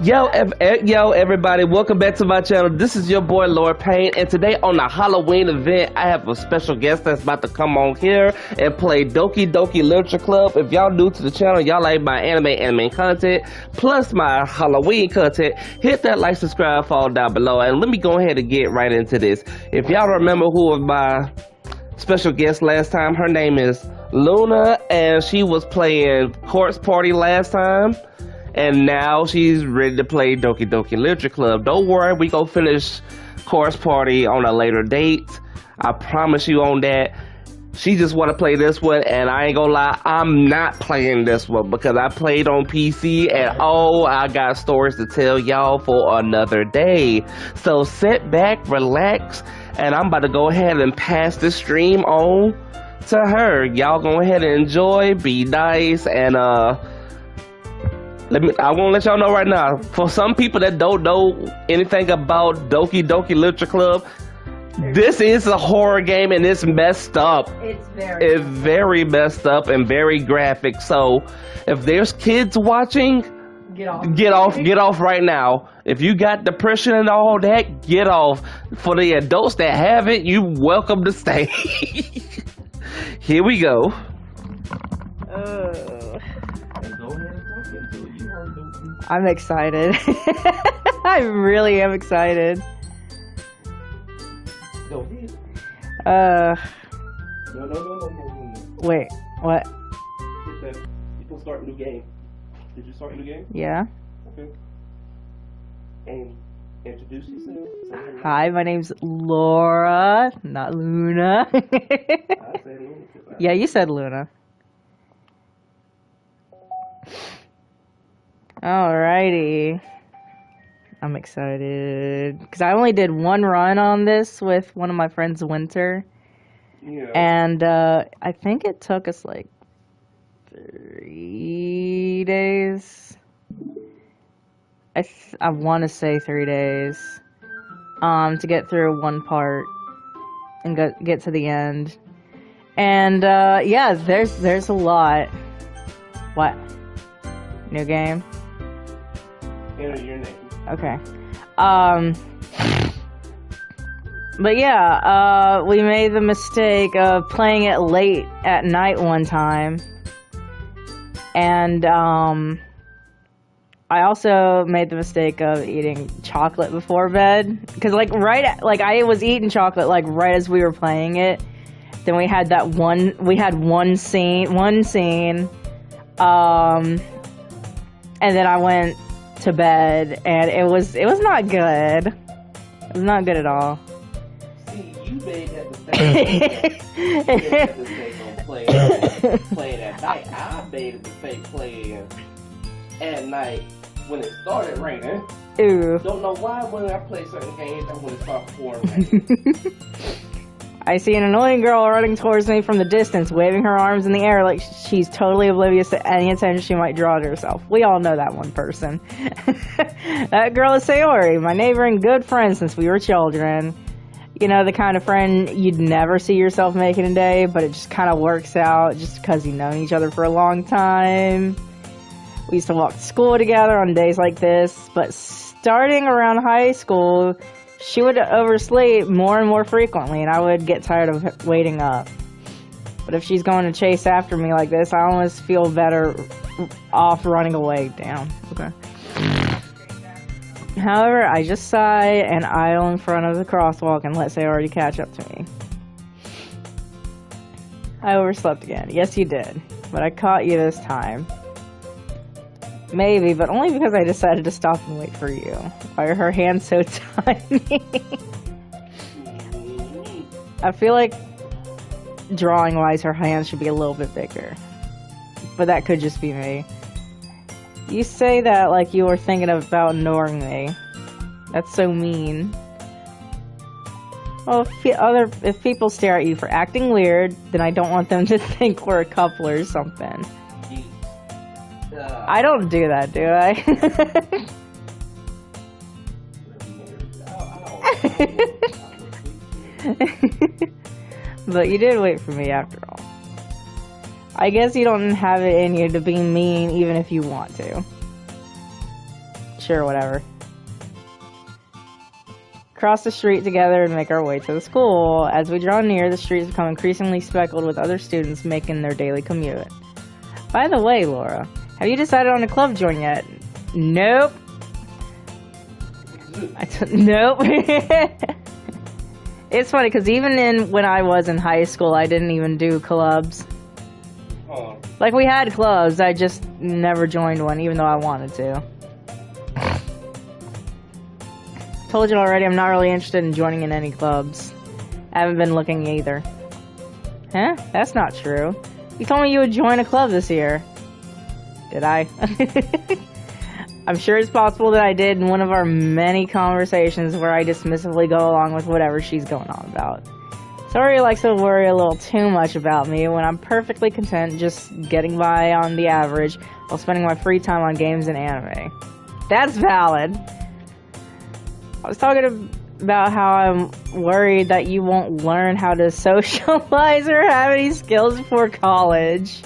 Yo, everybody, welcome back to my channel. This is your boy Lord Payne, and today on the Halloween event, I have a special guest that's about to come on here and play Doki Literature Club. If y'all new to the channel, y'all like my anime content, plus my Halloween content, hit that like, subscribe, follow down below, and let me go ahead and get right into this. If y'all remember who was my special guest last time, her name is Luna, and she was playing Corpse Party last time. And now she's ready to play Doki Literature Club. Don't worry, we gonna finish Corpse Party on a later date. I promise you on that. She just wanna play this one, and I ain't gonna lie, I'm not playing this one because I played on PC, and oh, I got stories to tell y'all for another day. So sit back, relax, and I'm about to go ahead and pass the stream on to her. Y'all go ahead and enjoy, be nice, and I want to let y'all know right now, for some people that don't know anything about Doki Literature Club, this is a horror game and it's messed up. It's very messed up and very graphic. So if there's kids watching, get off right now. If you got depression and all that, get off. For the adults that have it, you welcome to stay. Here we go. I'm excited. I really am excited. Go ahead. No. Wait, what? You can start a new game. Did you start a new game? Yeah. Okay. And introduce yourself. Hi, my name's Laura, not Luna. I said Luna. Yeah, you said Luna. Alrighty. I'm excited because I only did one run on this with one of my friends, Winter. Yeah. And I think it took us like 3 days. I want to say 3 days to get through one part and get to the end. And yeah, there's a lot. What? New game? Enter your name. Okay. But yeah, we made the mistake of playing it late at night one time. And I also made the mistake of eating chocolate before bed. Because I was eating chocolate like right as we were playing it. Then we had one scene. And then I went to bed, and it was not good. It was not good at all. See, you made that mistake. You made that mistake on playing at night. I made a mistake playing at night when it started raining. Ooh. Don't know why when I play certain games, I want to start pouring rain. I see an annoying girl running towards me from the distance, waving her arms in the air like she's totally oblivious to any attention she might draw to herself. We all know that one person. That girl is Sayori, my neighbor and good friend since we were children. You know, the kind of friend you'd never see yourself making a day, but it just kind of works out just because you've known each other for a long time. We used to walk to school together on days like this, but starting around high school, she would oversleep more and more frequently, and I would get tired of waiting up. But if she's going to chase after me like this, I almost feel better off running away. Damn. Okay. However, I just sigh and idle in front of the crosswalk and let Sayori catch up to me. I overslept again. Yes, you did. But I caught you this time. Maybe, but only because I decided to stop and wait for you. Why are her hands so tiny? I feel like, drawing-wise, her hands should be a little bit bigger. But that could just be me. You say that like you were thinking about ignoring me. That's so mean. Well, if people stare at you for acting weird, then I don't want them to think we're a couple or something. I don't do that, do I? But you did wait for me after all. I guess you don't have it in you to be mean even if you want to. Sure, whatever. Cross the street together and make our way to the school. As we draw near, the streets become increasingly speckled with other students making their daily commute. By the way, Laura, have you decided on a club join yet? Nope. Nope. It's funny because even when I was in high school, I didn't even do clubs. Oh. Like, we had clubs, I just never joined one, even though I wanted to. Told you already, I'm not really interested in joining in any clubs. I haven't been looking either. Huh? That's not true. You told me you would join a club this year. Did I? I'm sure it's possible that I did in one of our many conversations where I dismissively go along with whatever she's going on about. Sorry, likes to worry a little too much about me when I'm perfectly content just getting by on the average while spending my free time on games and anime. That's valid. I was talking about how I'm worried that you won't learn how to socialize or have any skills before college.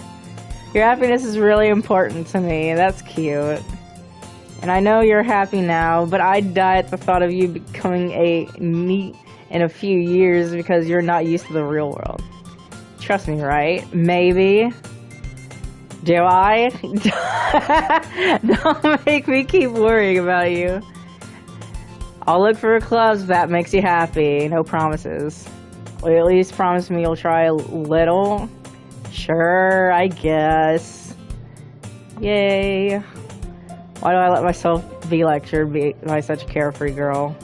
Your happiness is really important to me. That's cute. And I know you're happy now, but I'd die at the thought of you becoming a NEET in a few years because you're not used to the real world. Trust me, right? Maybe. Do I? Don't make me keep worrying about you. I'll look for clubs if that makes you happy. No promises. Well, at least promise me you'll try a little. Sure, I guess. Yay. Why do I let myself be lectured by such a carefree girl?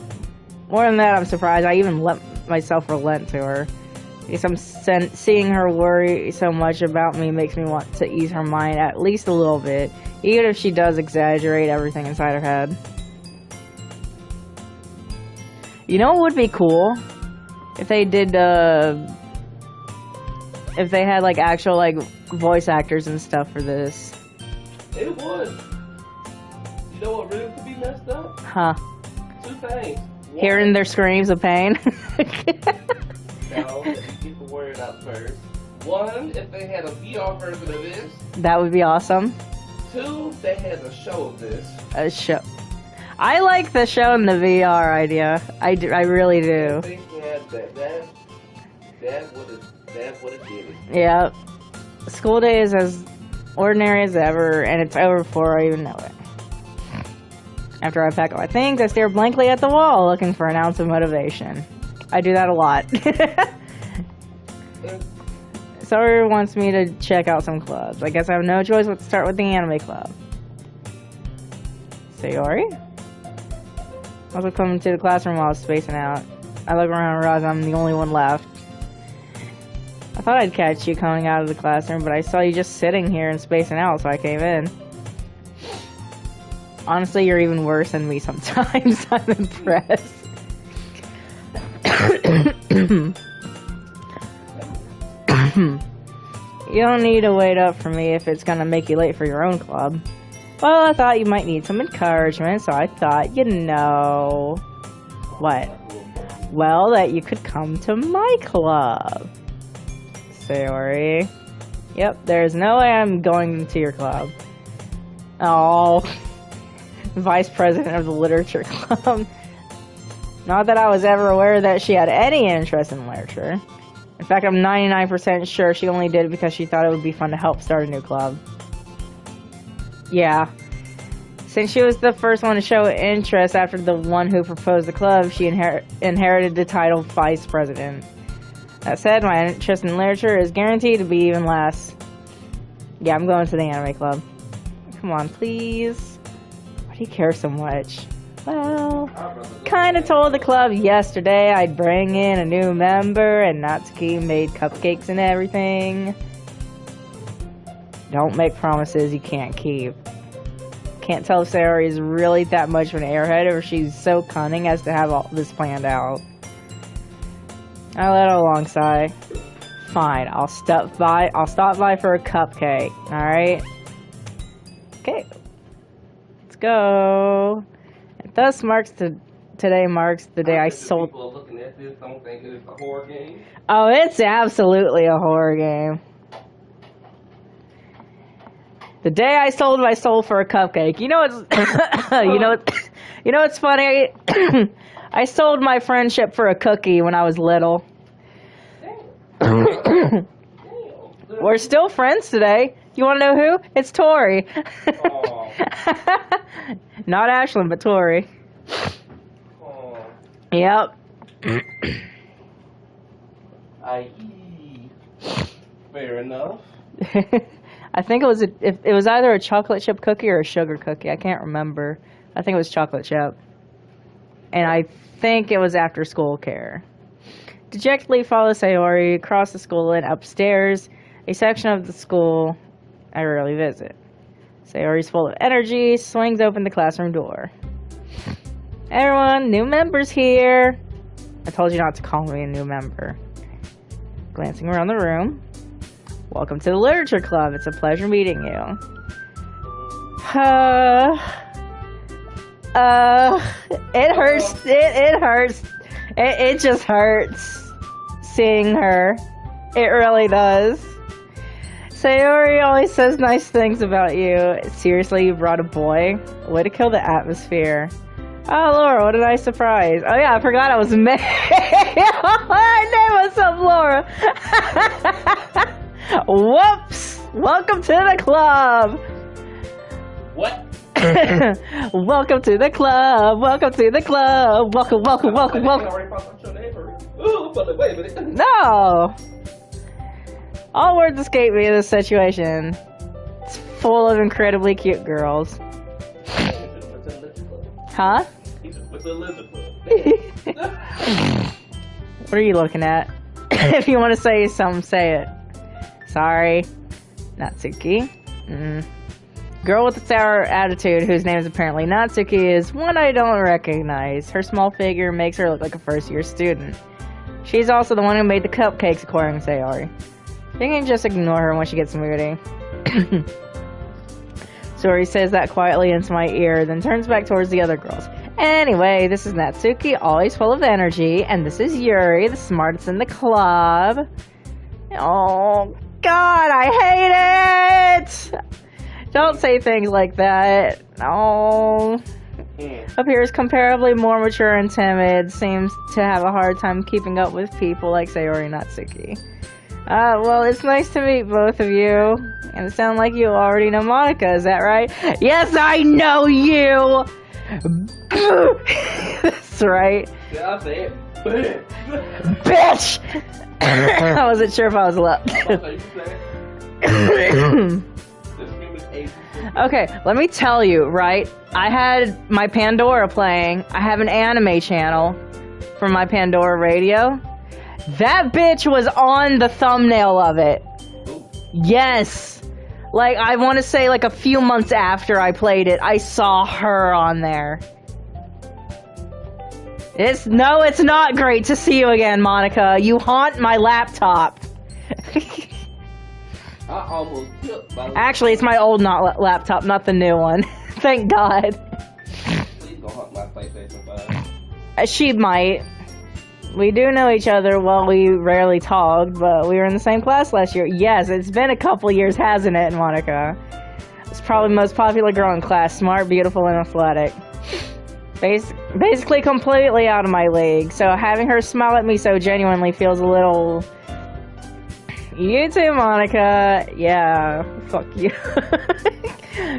More than that, I'm surprised I even let myself relent to her. Because seeing her worry so much about me makes me want to ease her mind at least a little bit, even if she does exaggerate everything inside her head. You know what would be cool? If they did, if they had, like, actual, like, voice actors and stuff for this. It would. You know what really could be messed up? Huh. Two things. One, hearing their screams of pain. No, you get the word out first. One, if they had a VR version of this. That would be awesome. Two, they had a show of this. A show. I like the show and the VR idea. I really do. I think that would have did it. Yeah. School day is as ordinary as ever, and it's over before I even know it. After I pack up my things, I stare blankly at the wall, looking for an ounce of motivation. I do that a lot. Sorry wants me to check out some clubs. I guess I have no choice but to start with the anime club. Sayori? I was coming to the classroom while I was spacing out. I look around and realize I'm the only one left. I thought I'd catch you coming out of the classroom, but I saw you just sitting here and spacing out, so I came in. Honestly, you're even worse than me sometimes. I'm impressed. You don't need to wait up for me if it's gonna make you late for your own club. Well, I thought you might need some encouragement, so I thought, you know... What? Well, that you could come to my club. Sayori. Yep, there's no way I'm going to your club. Oh. Vice president of the literature club. Not that I was ever aware that she had any interest in literature. In fact, I'm 99% sure she only did it because she thought it would be fun to help start a new club. Yeah. Since she was the first one to show interest after the one who proposed the club, she inherited the title vice president. That said, my interest in literature is guaranteed to be even less. Yeah, I'm going to the anime club. Come on, please. Why do you care so much? Well, kinda told the club yesterday I'd bring in a new member and Natsuki made cupcakes and everything. Don't make promises you can't keep. Can't tell if Sayori is really that much of an airhead or if she's so cunning as to have all this planned out. I let her along sigh. Fine, I'll stop by for a cupcake, alright? Okay. Let's go. Thus today marks the day I sold. People are looking at this, don't think it's a horror game. Oh, it's absolutely a horror game. The day I sold my soul for a cupcake. You know what's you know what's funny? I sold my friendship for a cookie when I was little. We're still friends today. You want to know who? It's Tori. Not Ashlyn, but Tori. Yep. Fair enough. I think it was either a chocolate chip cookie or a sugar cookie. I can't remember. I think it was chocolate chip. And I think it was after school care. Dejectedly follow Sayori across the school and upstairs, a section of the school I rarely visit. Sayori's full of energy, swings open the classroom door. Everyone, new members here. I told you not to call me a new member. Glancing around the room. Welcome to the Literature Club. It's a pleasure meeting you. It hurts. It hurts. It just hurts seeing her. It really does. Sayori always says nice things about you. Seriously, you brought a boy? Way to kill the atmosphere. Oh, Laura, what a nice surprise. Oh, yeah, I forgot I was May. Her name was up Laura. Whoops. Welcome to the club. What? Welcome to the club. Welcome to the club. Welcome. Ooh, but wait a minute. No. All words escape me in this situation. It's full of incredibly cute girls. Huh? What are you looking at? If you want to say something, say it. Sorry. Natsuki. Girl with the sour attitude, whose name is apparently Natsuki, is one I don't recognize. Her small figure makes her look like a first-year student. She's also the one who made the cupcakes, according to Sayori. You can just ignore her when she gets moody. Sayori says that quietly into my ear, then turns back towards the other girls. Anyway, this is Natsuki, always full of energy, and this is Yuri, the smartest in the club. Oh, God, I hate it! Don't say things like that. Oh. Appears comparably more mature and timid, seems to have a hard time keeping up with people like Sayori and Natsuki. Well, it's nice to meet both of you. And it sounds like you already know Monica, is that right? Yes, I know you! That's right. Yeah, I'll say it. Bitch! I wasn't sure if I was allowed. Okay, let me tell you, right? I had my Pandora playing. I have an anime channel from my Pandora radio. That bitch was on the thumbnail of it. Yes. Like, I want to say, like, a few months after I played it, I saw her on there. It's not great to see you again, Monica. You haunt my laptop. I almost killed my Actually, it's my old laptop, not the new one. Thank God. Please don't haunt my PlayStation 5. She might. We do know each other. Well, we rarely talked, but we were in the same class last year. Yes, it's been a couple years, hasn't it, Monica? It's probably the most popular girl in class. Smart, beautiful, and athletic. Basically completely out of my league. So having her smile at me so genuinely feels a little... You too, Monica. Yeah, fuck you.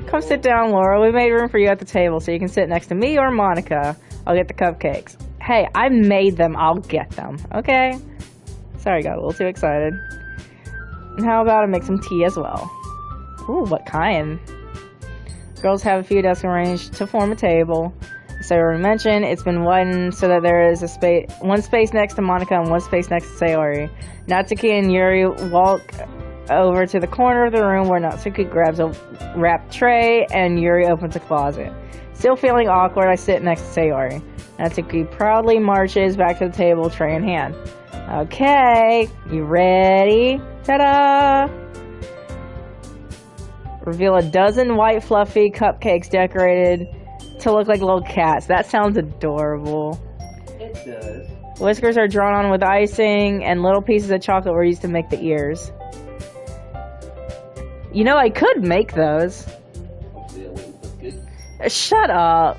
Come sit down, Laura. We made room for you at the table so you can sit next to me or Monica. I'll get the cupcakes. Hey, I made them. I'll get them. Okay? Sorry, got a little too excited. And how about I make some tea as well? Ooh, what kind? Girls have a few desks arranged to form a table. As I already mentioned, it's been widened so that there is one space next to Monica and one space next to Sayori. Natsuki and Yuri walk over to the corner of the room where Natsuki grabs a wrapped tray and Yuri opens a closet. Still feeling awkward, I sit next to Sayori. Natsuki proudly marches back to the table, tray in hand. Okay, you ready? Ta-da! Reveal a dozen white fluffy cupcakes decorated to look like little cats. That sounds adorable. It does. Whiskers are drawn on with icing, and little pieces of chocolate were used to make the ears. You know, I could make those. Shut up.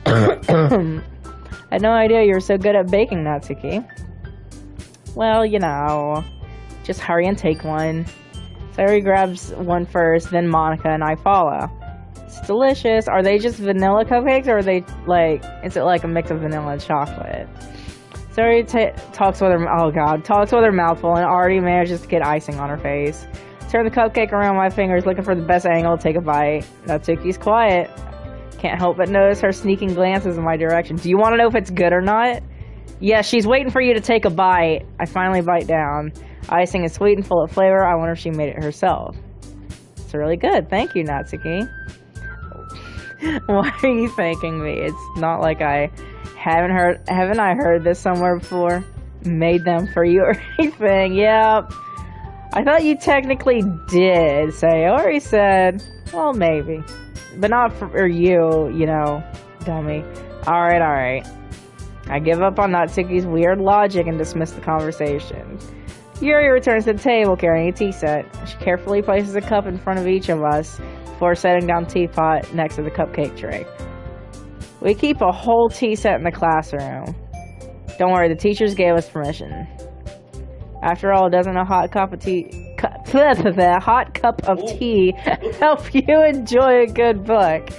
I had no idea you were so good at baking, Natsuki. Well, you know, just hurry and take one. Sayori grabs one first, then Monica and I follow. It's delicious. Are they just vanilla cupcakes, or are they like, is it like a mix of vanilla and chocolate? Sayori talks with her mouth full and already manages to get icing on her face. Turn the cupcake around my fingers, looking for the best angle to take a bite. Natsuki's quiet. Can't help but notice her sneaking glances in my direction. Do you want to know if it's good or not? Yeah, she's waiting for you to take a bite. I finally bite down. Icing is sweet and full of flavor. I wonder if she made it herself. It's really good. Thank you, Natsuki. Why are you thanking me? It's not like I haven't I heard this somewhere before? Made them for you or anything. Yep. I thought you technically did, Sayori said. Well, maybe. But not for you, you know, dummy. Alright. I give up on Natsuki's weird logic and dismiss the conversation. Yuri returns to the table carrying a tea set. She carefully places a cup in front of each of us before setting down teapot next to the cupcake tray. We keep a whole tea set in the classroom. Don't worry, the teachers gave us permission. After all, doesn't a hot cup of tea help you enjoy a good book?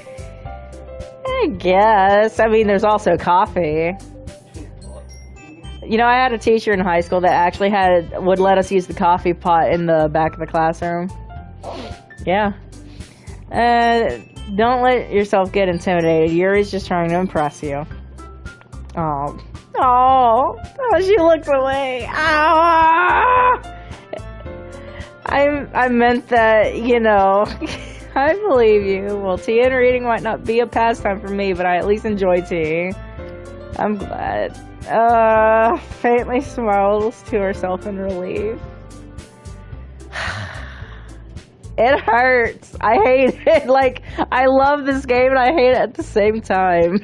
I guess. I mean, there's also coffee. You know, I had a teacher in high school that actually would let us use the coffee pot in the back of the classroom. Yeah. Don't let yourself get intimidated. Yuri's just trying to impress you. Oh, she looks away. I meant that, you know. I believe you. Well, tea and reading might not be a pastime for me, but I at least enjoy tea. I'm glad. Faintly smiles to herself in relief. It hurts. I hate it. Like, I love this game and I hate it at the same time.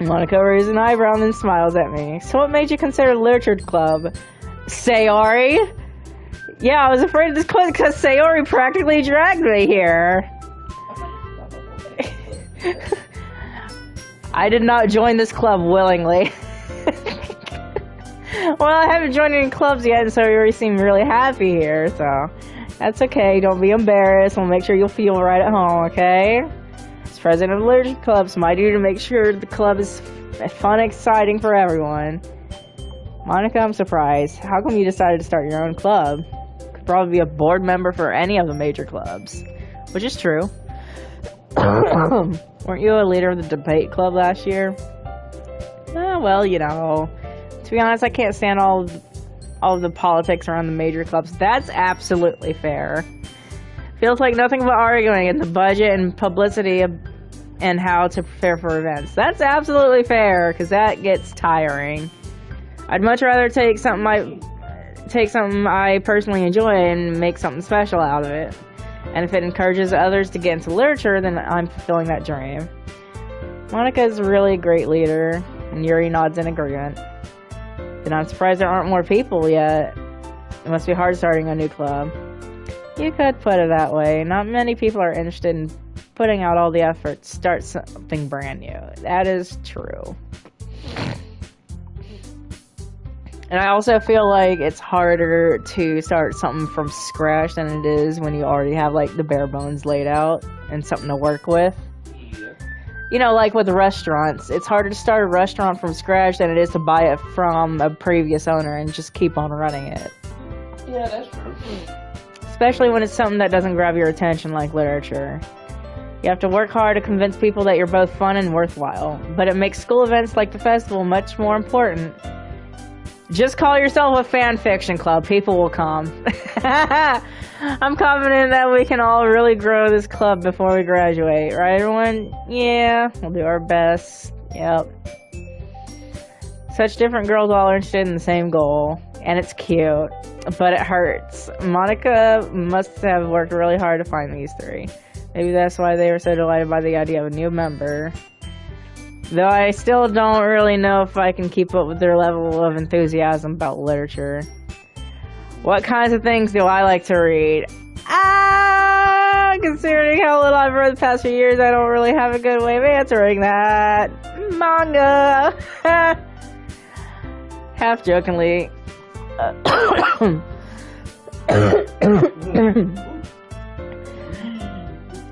Monica raises an eyebrow and then smiles at me. So what made you consider literature club? Sayori? Yeah, I was afraid of this club because Sayori practically dragged me here. I did not join this club willingly. Well, I haven't joined any clubs yet, and so you already seem really happy here, so that's okay. Don't be embarrassed. We'll make sure you'll feel right at home, okay? As president of the literature club, it's my duty to make sure the club is fun and exciting for everyone. Monica, I'm surprised. How come you decided to start your own club? Could probably be a board member for any of the major clubs, which is true. Weren't you a leader of the debate club last year? Well, you know, to be honest, I can't stand all of the politics around the major clubs. That's absolutely fair. Feels like nothing but arguing and the budget and publicity and how to prepare for events. That's absolutely fair, because that gets tiring. I'd much rather take something I personally enjoy and make something special out of it. And if it encourages others to get into literature, then I'm fulfilling that dream. Monica is a really great leader, and Yuri nods in agreement. Then I'm surprised there aren't more people yet. It must be hard starting a new club. You could put it that way. Not many people are interested in putting out all the effort to start something brand new. That is true. And I also feel like it's harder to start something from scratch than it is when you already have, like, the bare bones laid out and something to work with. Yeah. You know, like with restaurants, it's harder to start a restaurant from scratch than it is to buy it from a previous owner and just keep on running it. Yeah, that's true. Especially when it's something that doesn't grab your attention like literature. You have to work hard to convince people that you're both fun and worthwhile, but it makes school events like the festival much more important. Just call yourself a fan fiction club. People will come. I'm confident that we can all really grow this club before we graduate. Right, everyone? Yeah, we'll do our best. Yep. Such different girls all are interested in the same goal. And it's cute. But it hurts. Monica must have worked really hard to find these three. Maybe that's why they were so delighted by the idea of a new member. Though I still don't really know if I can keep up with their level of enthusiasm about literature. What kinds of things do I like to read? Considering how little I've read the past few years, I don't really have a good way of answering that. Manga! Half jokingly.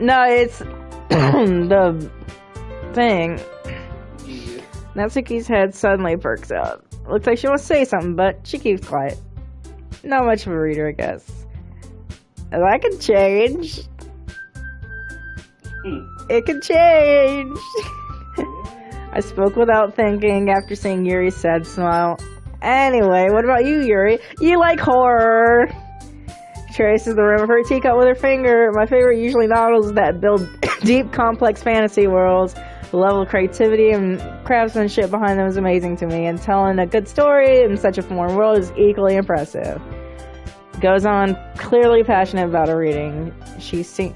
No, it's the thing. Natsuki's head suddenly perks up. Looks like she wants to say something, but she keeps quiet. Not much of a reader, I guess. That could change. It could change. I spoke without thinking after seeing Yuri's sad smile. Anyway, what about you, Yuri? You like horror. Traces the rim of her teacup with her finger. My favorite usually novels that build deep, complex fantasy worlds. The level of creativity and craftsmanship behind them is amazing to me, and telling a good story in such a foreign world is equally impressive. Goes on, clearly passionate about her reading. She seemed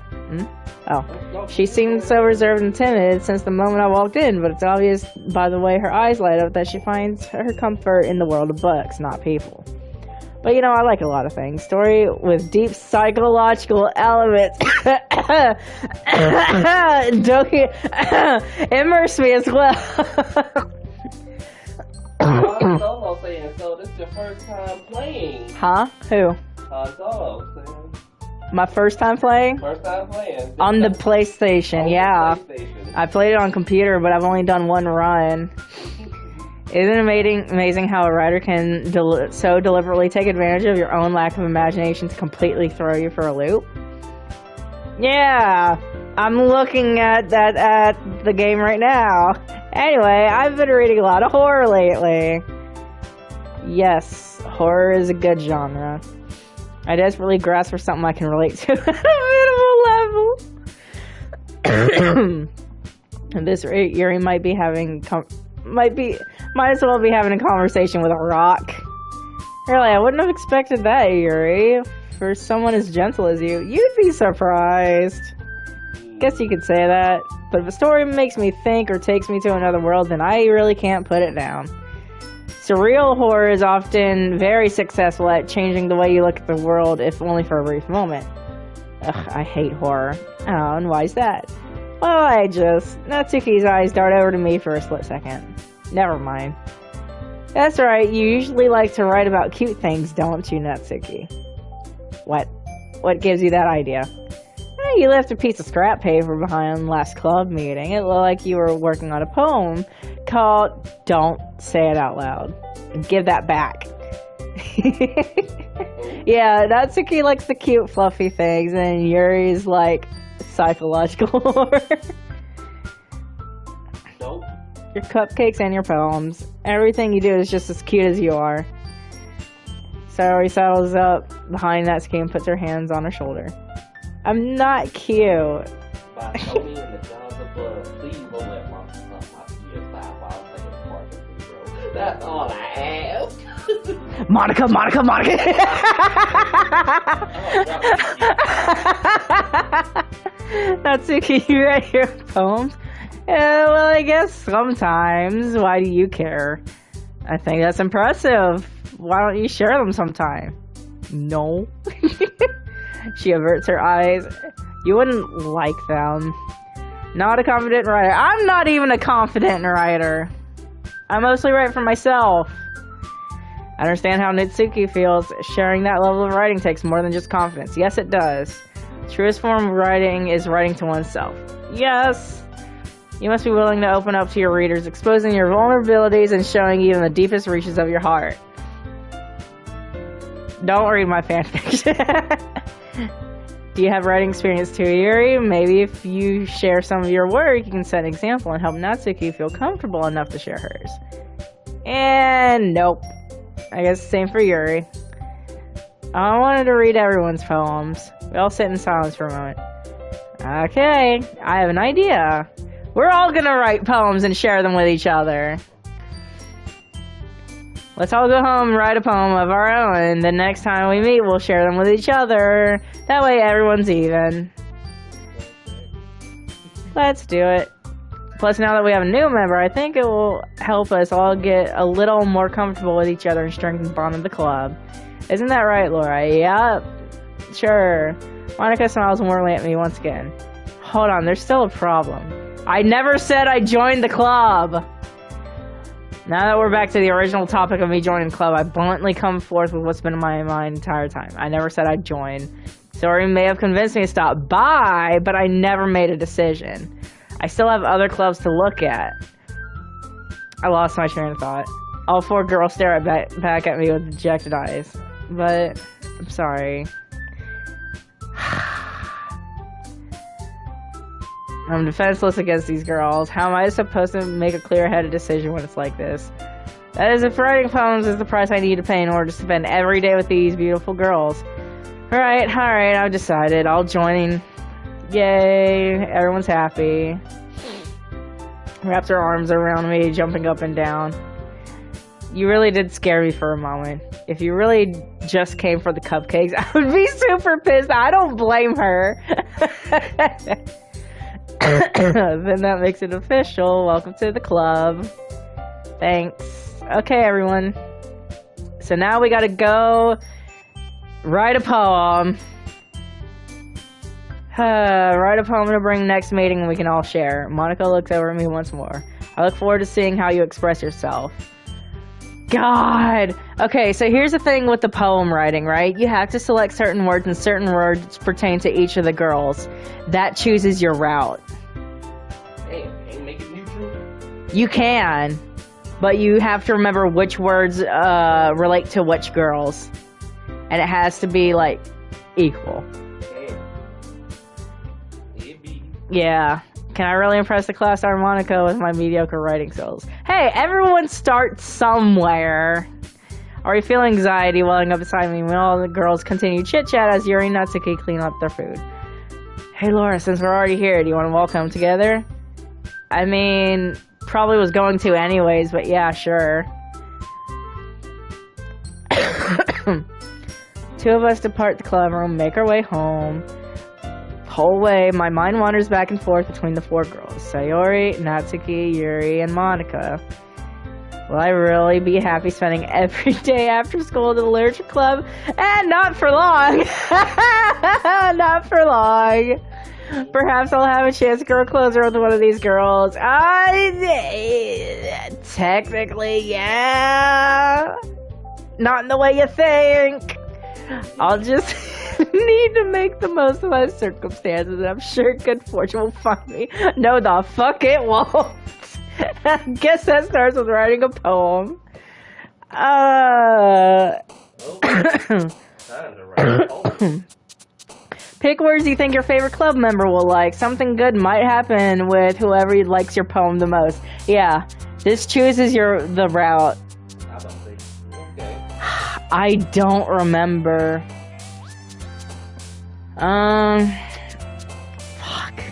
so reserved and timid since the moment I walked in, but it's obvious by the way her eyes light up that she finds her comfort in the world of books, not people. But you know, I like a lot of things. Story with deep psychological elements. Doki immerse me as well. Solo saying, so this is your first time playing. Huh? Who? Solo saying. My first time playing? First time playing. On the PlayStation, yeah. I played it on computer, but I've only done one run. Isn't it amazing how a writer can so deliberately take advantage of your own lack of imagination to completely throw you for a loop? Yeah, I'm looking at the game right now. Anyway, I've been reading a lot of horror lately. Yes, horror is a good genre. I desperately grasp for something I can relate to at a minimal level. At this rate, Yuri might as well be having a conversation with a rock. Really, I wouldn't have expected that, Yuri. For someone as gentle as you, you'd be surprised. Guess you could say that. But if a story makes me think or takes me to another world, then I really can't put it down. Surreal horror is often very successful at changing the way you look at the world, if only for a brief moment. Ugh, I hate horror. Oh, and why's that? Well, Natsuki's eyes dart over to me for a split second. Never mind. That's right, you usually like to write about cute things, don't you, Natsuki? What? What gives you that idea? You left a piece of scrap paper behind last club meeting. It looked like you were working on a poem called Don't Say It Out Loud. Give that back. Yeah, Natsuki likes the cute, fluffy things, and Yuri's like psychological horror. Nope. Your cupcakes and your poems. Everything you do is just as cute as you are. Saori settles up behind Natsuki and puts her hands on her shoulder. I'm not cute. By Tony and the Johns of Blood, please don't let my PS5 while playing Spartan, bro. That's all I ask. Monica! Natsuki, you write your poems? Yeah, well, I guess sometimes. Why do you care? I think that's impressive. Why don't you share them sometime? No. She averts her eyes. You wouldn't like them. Not a confident writer. I'm not even a confident writer. I mostly write for myself. I understand how Natsuki feels. Sharing that level of writing takes more than just confidence. Yes, it does. The truest form of writing is writing to oneself. Yes. You must be willing to open up to your readers, exposing your vulnerabilities and showing even the deepest reaches of your heart. Don't read my fanfiction. Do you have writing experience too, Yuri? Maybe if you share some of your work, you can set an example and help Natsuki feel comfortable enough to share hers. And nope. I guess the same for Yuri. I wanted to read everyone's poems. We all sit in silence for a moment. Okay, I have an idea. We're all gonna write poems and share them with each other. Let's all go home and write a poem of our own. The next time we meet, we'll share them with each other. That way everyone's even. Let's do it. Plus, now that we have a new member, I think it will help us all get a little more comfortable with each other and strengthen the bond of the club. Isn't that right, Laura? Yep. Sure. Monica smiles warmly at me once again. Hold on, there's still a problem. I never said I joined the club! Now that we're back to the original topic of me joining the club, I bluntly come forth with what's been in my mind the entire time. I never said I'd join. Sorry may have convinced me to stop by, but I never made a decision. I still have other clubs to look at. I lost my train of thought. All 4 girls stare back at me with dejected eyes. But, I'm sorry. I'm defenseless against these girls. How am I supposed to make a clear-headed decision when it's like this? That is, if writing poems is the price I need to pay in order to spend every day with these beautiful girls. Alright, I've decided. I'll join. Yay, everyone's happy. Wraps her arms around me, jumping up and down. You really did scare me for a moment. If you really just came for the cupcakes, I would be super pissed. I don't blame her. Then that makes it official. Welcome to the club. Thanks. Okay, everyone. So now we gotta go write a poem. Write a poem to bring next meeting and we can all share. Monica looks over at me once more. I look forward to seeing how you express yourself. God! Okay, so here's the thing with the poem writing, right? You have to select certain words, and certain words pertain to each of the girls. That chooses your route. Hey, can't make it neutral? You can, but you have to remember which words relate to which girls. And it has to be, like, equal. Yeah. Can I really impress the class harmonica with my mediocre writing skills? Hey, everyone starts somewhere. Are you feeling anxiety welling up inside me when all the girls continue chit-chat as Yuri and Natsuki clean up their food? Hey, Laura, since we're already here, do you want to walk home together? I mean, probably was going to anyways, but yeah, sure. 2 of us depart the club room, make our way home. Whole way, my mind wanders back and forth between the 4 girls. Sayori, Natsuki, Yuri, and Monica. Will I really be happy spending every day after school at the literature club? And not for long! Not for long! Perhaps I'll have a chance to grow closer with one of these girls. Technically, yeah. Not in the way you think. I'll just need to make the most of my circumstances, and I'm sure good fortune will find me. No, the fuck it won't. I guess that starts with writing a poem. Time to write a poem. Pick words you think your favorite club member will like. Something good might happen with whoever likes your poem the most. Yeah, this chooses the route. Okay. I don't remember. Fuck.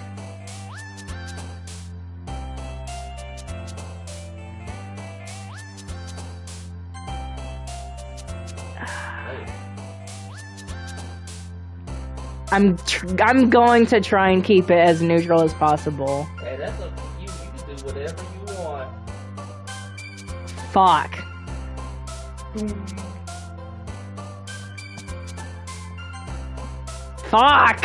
I'm going to try and keep it as neutral as possible. Hey, that's up to you. You can do whatever you want. Fuck. Fuck!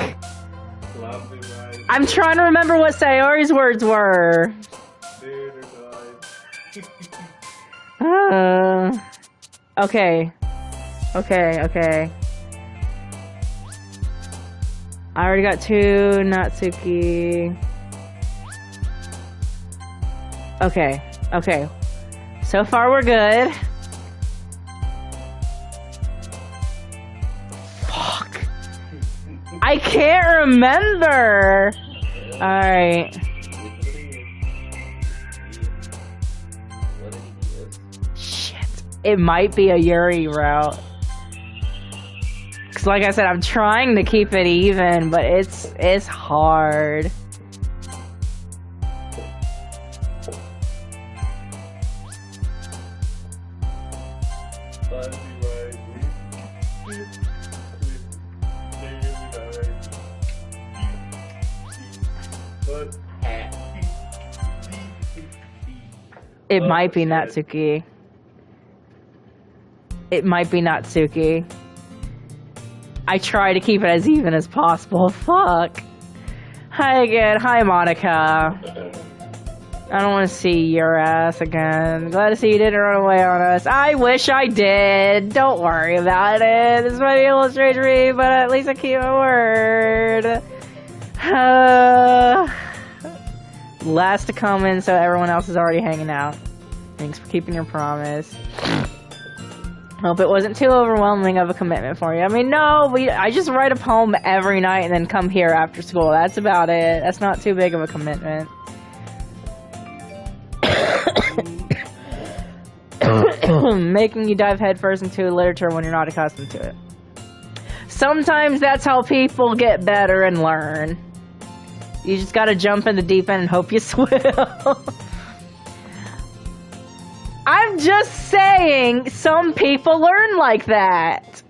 I'm trying to remember what Sayori's words were. Okay. I already got 2, Natsuki. Okay. So far we're good. Fuck. I can't remember. Alright. Shit. It might be a Yuri route. Cause like I said, I'm trying to keep it even, but it's hard. It might be Natsuki. It might be Natsuki. I try to keep it as even as possible. Fuck. Hi again. Hi, Monica. I don't want to see your ass again. Glad to see you didn't run away on us. I wish I did. Don't worry about it. This might be a little strange for me, but at least I keep my word. Last to come in, so everyone else is already hanging out. Thanks for keeping your promise. Hope it wasn't too overwhelming of a commitment for you. I mean, no, I just write a poem every night and then come here after school. That's about it. That's not too big of a commitment. Making you dive headfirst into literature when you're not accustomed to it. Sometimes that's how people get better and learn. You just gotta jump in the deep end and hope you swim. I'm just saying, some people learn like that.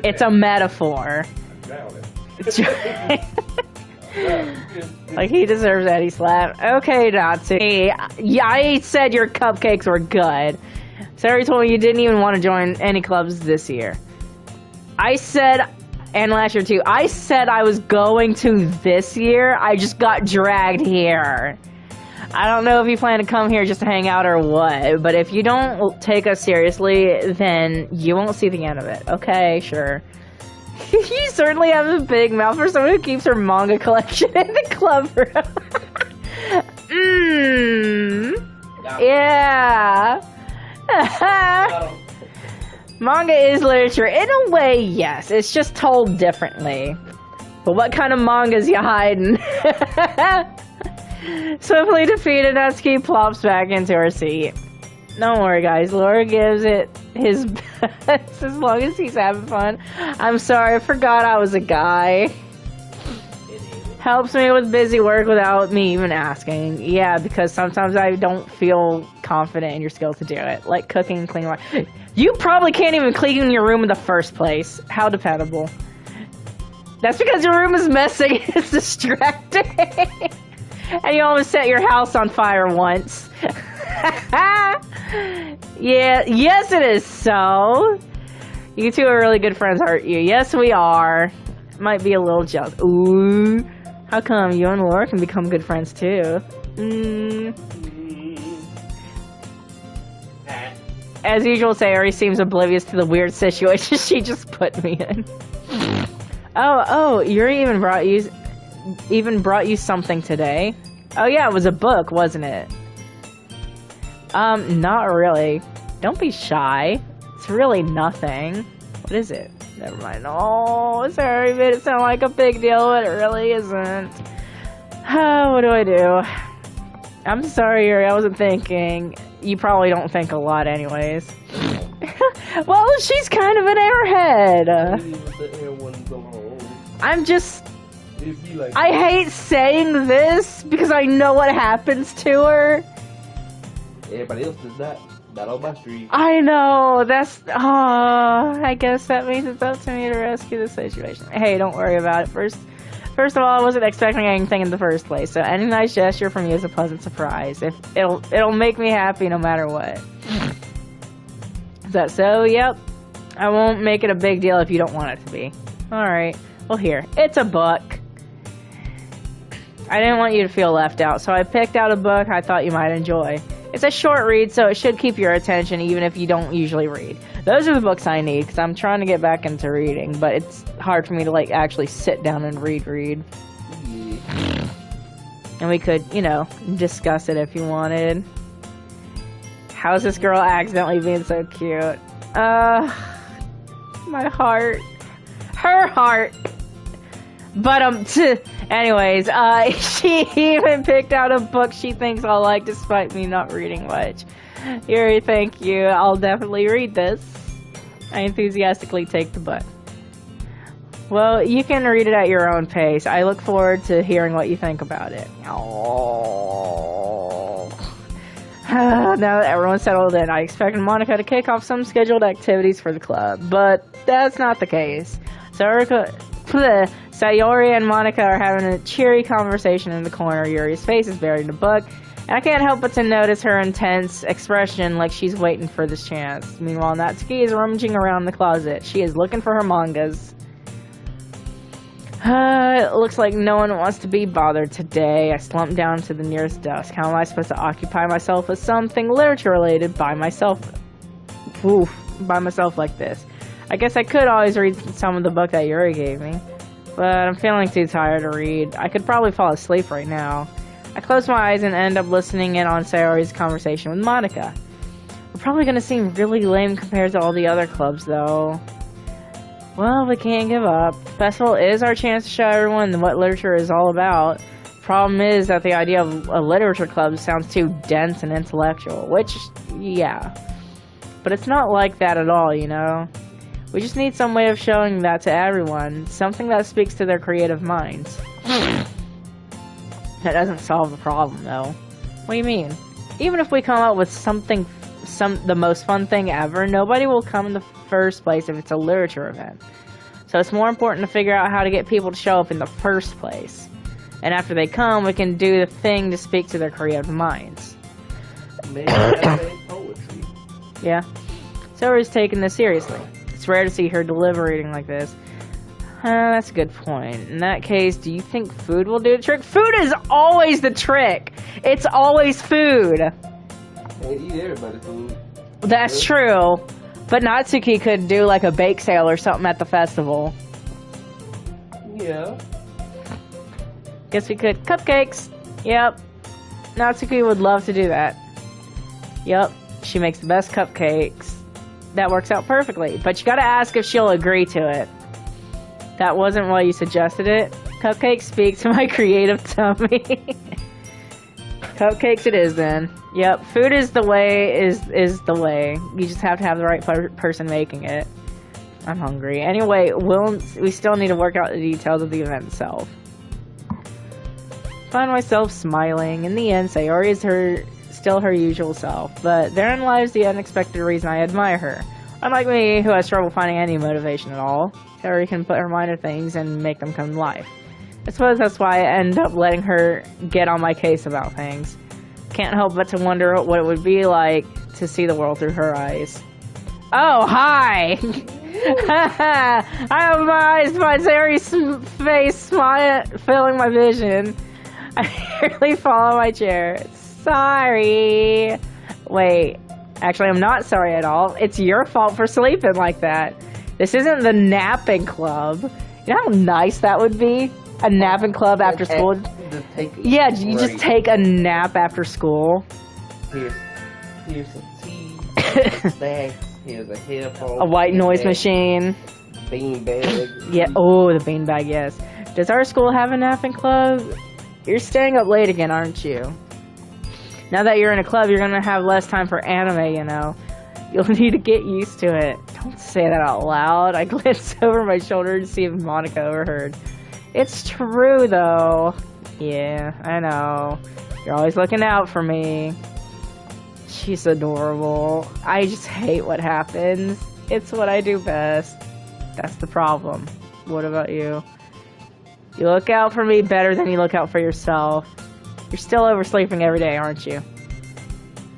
It's a metaphor. Like, he deserves Eddie slap. Okay, Natsu. Yeah, I said your cupcakes were good. Sarah told me you didn't even want to join any clubs this year. I said, and last year too, I said I was going to this year. I just got dragged here. I don't know if you plan to come here just to hang out or what, but if you don't take us seriously, then you won't see the end of it. Okay, sure. You certainly have a big mouth for someone who keeps her manga collection in the club room. Yeah. Manga is literature. In a way, yes. It's just told differently. But what kind of manga's you hiding? Swiftly defeated, Natsuki plops back into her seat. Don't worry, guys. Laura gives it his best as long as he's having fun. I'm sorry, I forgot I was a guy. Helps me with busy work without me even asking. Yeah, because sometimes I don't feel confident in your skill to do it. Like cooking and cleaning. You probably can't even clean your room in the first place. How dependable. That's because your room is messy. It's distracting. And you almost set your house on fire once. Yeah, yes it is so. You two are really good friends, aren't you? Yes, we are. Might be a little jealous. Ooh. How come you and Laura can become good friends too? As usual, Sayori seems oblivious to the weird situation she just put me in. Oh, Yuri even brought you something today. Oh yeah, it was a book, wasn't it? Not really. Don't be shy. It's really nothing. What is it? Never mind. Oh, sorry, made it sound like a big deal, but it really isn't. What do I do? I'm sorry, Yuri, I wasn't thinking. You probably don't think a lot anyways. Well, she's kind of an airhead. I'm just... I hate saying this because I know what happens to her. Everybody else does that. Not on my street. I know, that's... I guess that means it's up to me to rescue the situation. Hey, don't worry about it. First of all, I wasn't expecting anything in the first place, so any nice gesture from you is a pleasant surprise. It'll make me happy no matter what. Is that so? Yep. I won't make it a big deal if you don't want it to be. Alright. Well, here. It's a book. I didn't want you to feel left out, so I picked out a book I thought you might enjoy. It's a short read, so it should keep your attention even if you don't usually read. Those are the books I need, because I'm trying to get back into reading, but it's hard for me to, like, actually sit down and read. And we could, you know, discuss it if you wanted. How's this girl accidentally being so cute? My heart. Her heart. But, anyways, she even picked out a book she thinks I'll like despite me not reading much. Yuri, thank you. I'll definitely read this. I enthusiastically take the book. Well, you can read it at your own pace. I look forward to hearing what you think about it. Oh. Now that everyone's settled in, I expected Monica to kick off some scheduled activities for the club, but that's not the case. Sayori and Monica are having a cheery conversation in the corner. Yuri's face is buried in a book, and I can't help but to notice her intense expression like she's waiting for this chance. Meanwhile, Natsuki is rummaging around the closet. She is looking for her mangas. It looks like no one wants to be bothered today. I slumped down to the nearest desk. How am I supposed to occupy myself with something literature-related by myself? By myself like this. I guess I could always read some of the book that Yuri gave me, but I'm feeling too tired to read. I could probably fall asleep right now. I close my eyes and end up listening in on Sayori's conversation with Monica. We're probably going to seem really lame compared to all the other clubs, though. Well, we can't give up. The festival is our chance to show everyone what literature is all about. Problem is that the idea of a literature club sounds too dense and intellectual, which, yeah. But it's not like that at all, you know? We just need some way of showing that to everyone. Something that speaks to their creative minds. That doesn't solve the problem, though. What do you mean? Even if we come up with something, the most fun thing ever, nobody will come in the first place if it's a literature event. So it's more important to figure out how to get people to show up in the first place. And after they come, we can do the thing to speak to their creative minds. Maybe that's poetry. Yeah. Sayori's taking this seriously. It's rare to see her deliberating like this. That's a good point. In that case, do you think food will do the trick? Food is always the trick! It's always food! Can't eat everybody's food. That's true. But Natsuki could do like a bake sale or something at the festival. Yeah. Guess we could. Cupcakes! Yep. Natsuki would love to do that. Yep. She makes the best cupcakes. That works out perfectly. But you gotta ask if she'll agree to it. That wasn't why you suggested it. Cupcakes speak to my creative tummy. Cupcakes it is then. Yep, food is the way, is the way. You just have to have the right person making it. I'm hungry. Anyway, we still need to work out the details of the event itself. Find myself smiling. In the end, Sayori is still her usual self, but therein lies the unexpected reason I admire her. Unlike me, who has trouble finding any motivation at all, Sayori can put her mind to things and make them come to life. I suppose that's why I end up letting her get on my case about things. Can't help but to wonder what it would be like to see the world through her eyes. Oh, hi! I have my eyes by Sayori's face filling my vision. I nearly fall on my chair. Sorry. Wait, actually I'm not sorry at all. It's your fault for sleeping like that. This isn't the napping club. You know how nice that would be? A napping club after school? Yeah, you just take a nap after school. Here's some tea, snacks, here's a headphone. A white noise machine. Beanbag. Yeah, oh, the beanbag, yes. Does our school have a napping club? You're staying up late again, aren't you? Now that you're in a club, you're gonna have less time for anime, you know. You'll need to get used to it. Don't say that out loud. I glanced over my shoulder to see if Monica overheard. It's true, though. Yeah, I know. You're always looking out for me. She's adorable. I just hate what happens. It's what I do best. That's the problem. What about you? You look out for me better than you look out for yourself. You're still oversleeping every day, aren't you?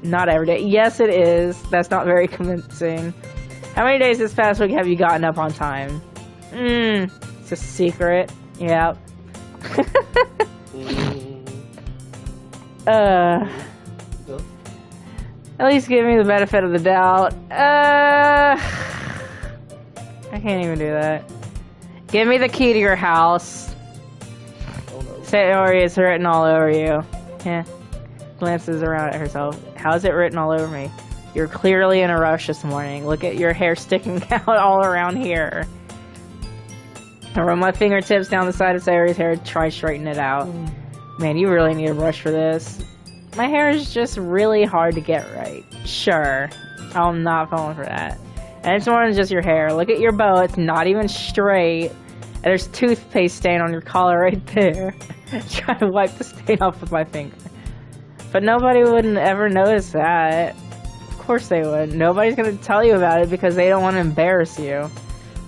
Not every day. Yes, it is. That's not very convincing. How many days this past week have you gotten up on time? It's a secret. Yep. At least give me the benefit of the doubt. I can't even do that. Give me the key to your house. Sayori is written all over you. Yeah. Glances around at herself. How's it written all over me? You're clearly in a rush this morning. Look at your hair sticking out all around here. I run my fingertips down the side of Sayori's hair to try to straighten it out. Man, you really need a brush for this. My hair is just really hard to get right. Sure. I'm not falling for that. And it's more than just your hair. Look at your bow. It's not even straight. And there's toothpaste stain on your collar right there. Try to wipe the stain off with my finger. But nobody would ever notice that. Of course they would. Nobody's going to tell you about it because they don't want to embarrass you.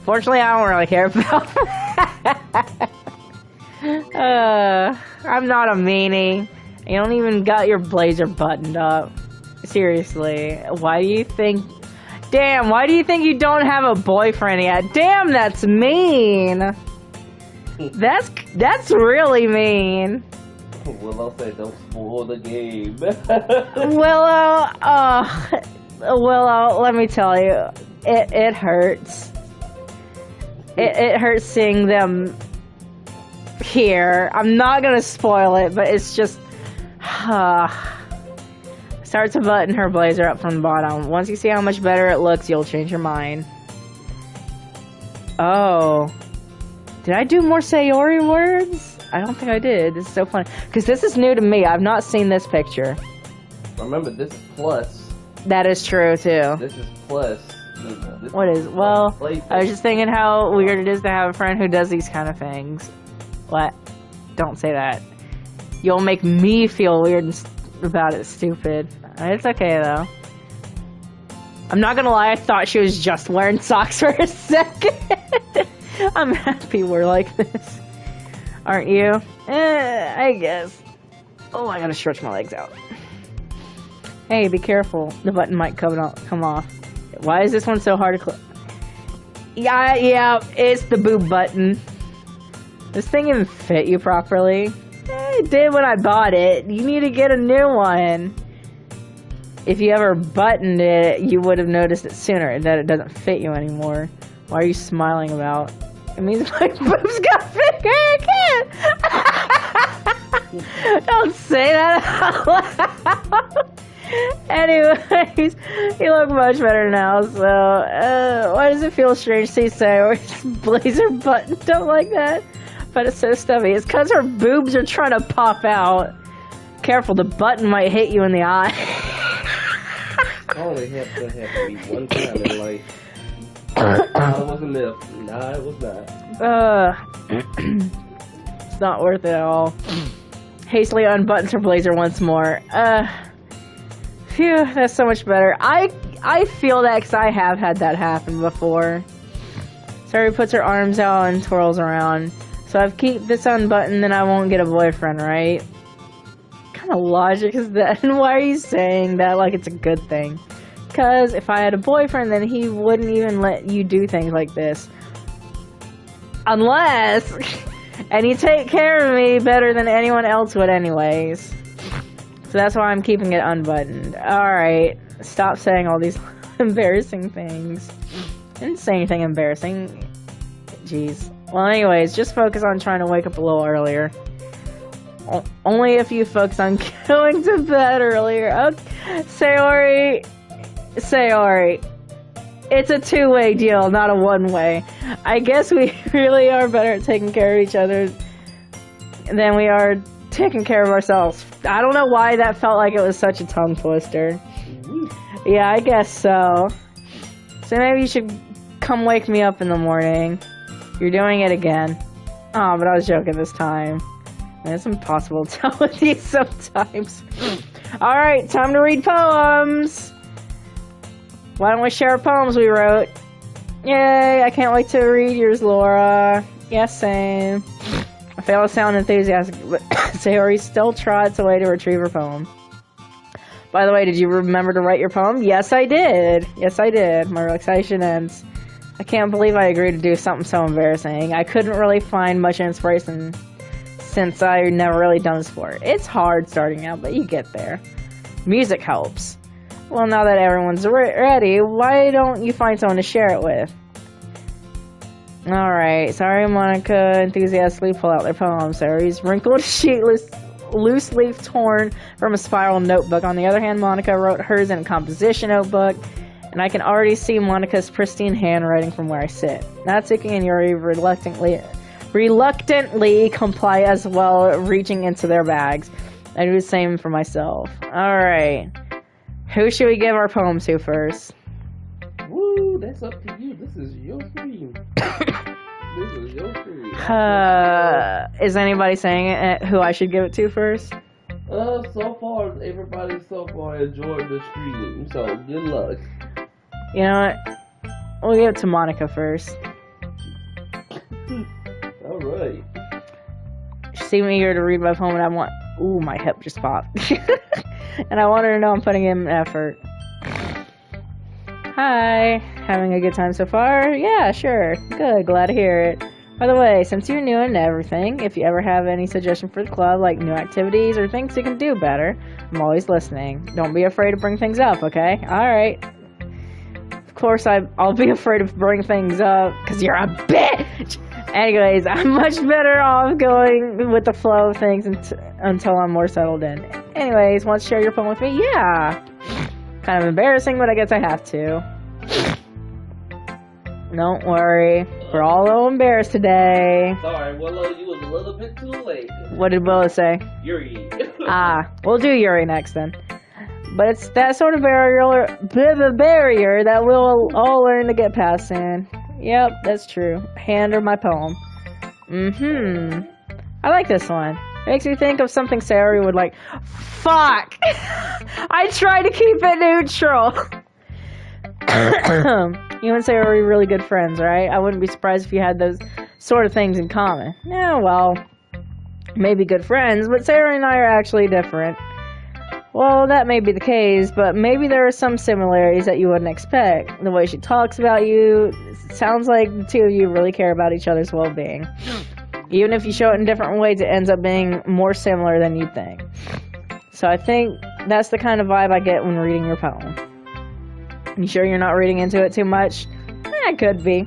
Fortunately, I don't really care about that. I'm not a meanie. You don't even got your blazer buttoned up. Seriously, why do you think... Damn, why do you think you don't have a boyfriend yet? Damn, that's mean. That's really mean. Willow said don't spoil the game. Willow, let me tell you, it hurts. It hurts seeing them here. I'm not gonna spoil it, but it's just... Start to button her blazer up from the bottom. Once you see how much better it looks, you'll change your mind. Oh. Did I do more Sayori words? I don't think I did. This is so funny. Because this is new to me. I've not seen this picture. Remember, this is plus. That is true, too. This is plus. What is... Well, I was just thinking how weird it is to have a friend who does these kind of things. What? Don't say that. You'll make me feel weird about it, stupid. It's okay, though. I'm not gonna lie, I thought she was just wearing socks for a second. I'm happy we're like this. Aren't you? I guess. Oh, I gotta stretch my legs out. Hey, be careful. The button might come off. Why is this one so hard to close? Yeah, it's the boob button. This thing didn't fit you properly. It did when I bought it. You need to get a new one. If you ever buttoned it, you would have noticed it sooner that it doesn't fit you anymore. Why are you smiling about? It means my boobs got bigger again. Don't say that out loud. Anyways, you look much better now, so why does it feel strange to say or blazer buttoned up like that? But it's so stubby. It's because her boobs are trying to pop out. Careful, the button might hit you in the eye. Only have to be one time in life. It wasn't this. Nah, it was not. It's not worth it at all. Hastily unbuttons her blazer once more. Phew, that's so much better. I feel that because I have had that happen before. Sari puts her arms out and twirls around. So if I keep this unbuttoned, then I won't get a boyfriend, right? What kind of logic is that? And why are you saying that like it's a good thing? Because if I had a boyfriend, then he wouldn't even let you do things like this. Unless... And you take care of me better than anyone else would anyways. So that's why I'm keeping it unbuttoned. Alright, stop saying all these embarrassing things. I didn't say anything embarrassing. Jeez. Well, anyways, just focus on trying to wake up a little earlier. Only if you focus on going to bed earlier. Okay. Sayori. It's a two-way deal, not a one-way. I guess we really are better at taking care of each other than we are taking care of ourselves. I don't know why that felt like it was such a tongue twister. Yeah, I guess so. So maybe you should come wake me up in the morning. You're doing it again. Oh, but I was joking this time. And it's impossible to tell with you sometimes. Alright, time to read poems! Why don't we share poems we wrote? Yay, I can't wait to read yours, Laura. Yes, same. I fail to sound enthusiastic, but Sayori still trots away to retrieve her poem. By the way, did you remember to write your poem? Yes, I did. Yes, I did. My relaxation ends. I can't believe I agreed to do something so embarrassing. I couldn't really find much inspiration since I've never really done this before. It's hard starting out, but you get there. Music helps. Well, now that everyone's ready, why don't you find someone to share it with? Alright, Sari and Monica enthusiastically pull out their poems. Sari's wrinkled sheet loose leaf torn from a spiral notebook. On the other hand, Monica wrote hers in a composition notebook, and I can already see Monica's pristine handwriting from where I sit. Natsuki and Yuri reluctantly comply as well, reaching into their bags. I do the same for myself. Alright. Who should we give our poem to first? Woo, that's up to you. This is your dream. This is your dream. Is anybody saying it, who I should give it to first? So far, everybody so far enjoyed the stream, so good luck. You know what? We'll give it to Monica first. She seemed eager to read my poem, and I want. Ooh, my hip just popped. And I want her to know I'm putting in effort. Hi, having a good time so far? Yeah, sure. Good, glad to hear it. By the way, since you're new and everything, if you ever have any suggestion for the club, like new activities or things you can do better, I'm always listening. Don't be afraid to bring things up, okay? Alright. Of course, I'll be afraid to bring things up, because you're a bitch! Anyways, I'm much better off going with the flow of things until I'm more settled in. Anyways, want to share your poem with me? Yeah! Kind of embarrassing, but I guess I have to. Don't worry. We're all a little embarrassed today. Sorry, Willow, you was a little bit too late. What did Willow say? Yuri. We'll do Yuri next then. But it's that sort of barrier that we'll all learn to get past soon. Yep, that's true. Hand her my poem. I like this one. Makes me think of something Sarah would like. Fuck! I try to keep it neutral. You and Sarah are really good friends, right? I wouldn't be surprised if you had those sort of things in common. Yeah, well, maybe good friends, but Sarah and I are actually different. Well, that may be the case, but maybe there are some similarities that you wouldn't expect. The way she talks about you, sounds like the two of you really care about each other's well-being. Even if you show it in different ways, it ends up being more similar than you'd think. So I think that's the kind of vibe I get when reading your poem. You sure you're not reading into it too much? It could be.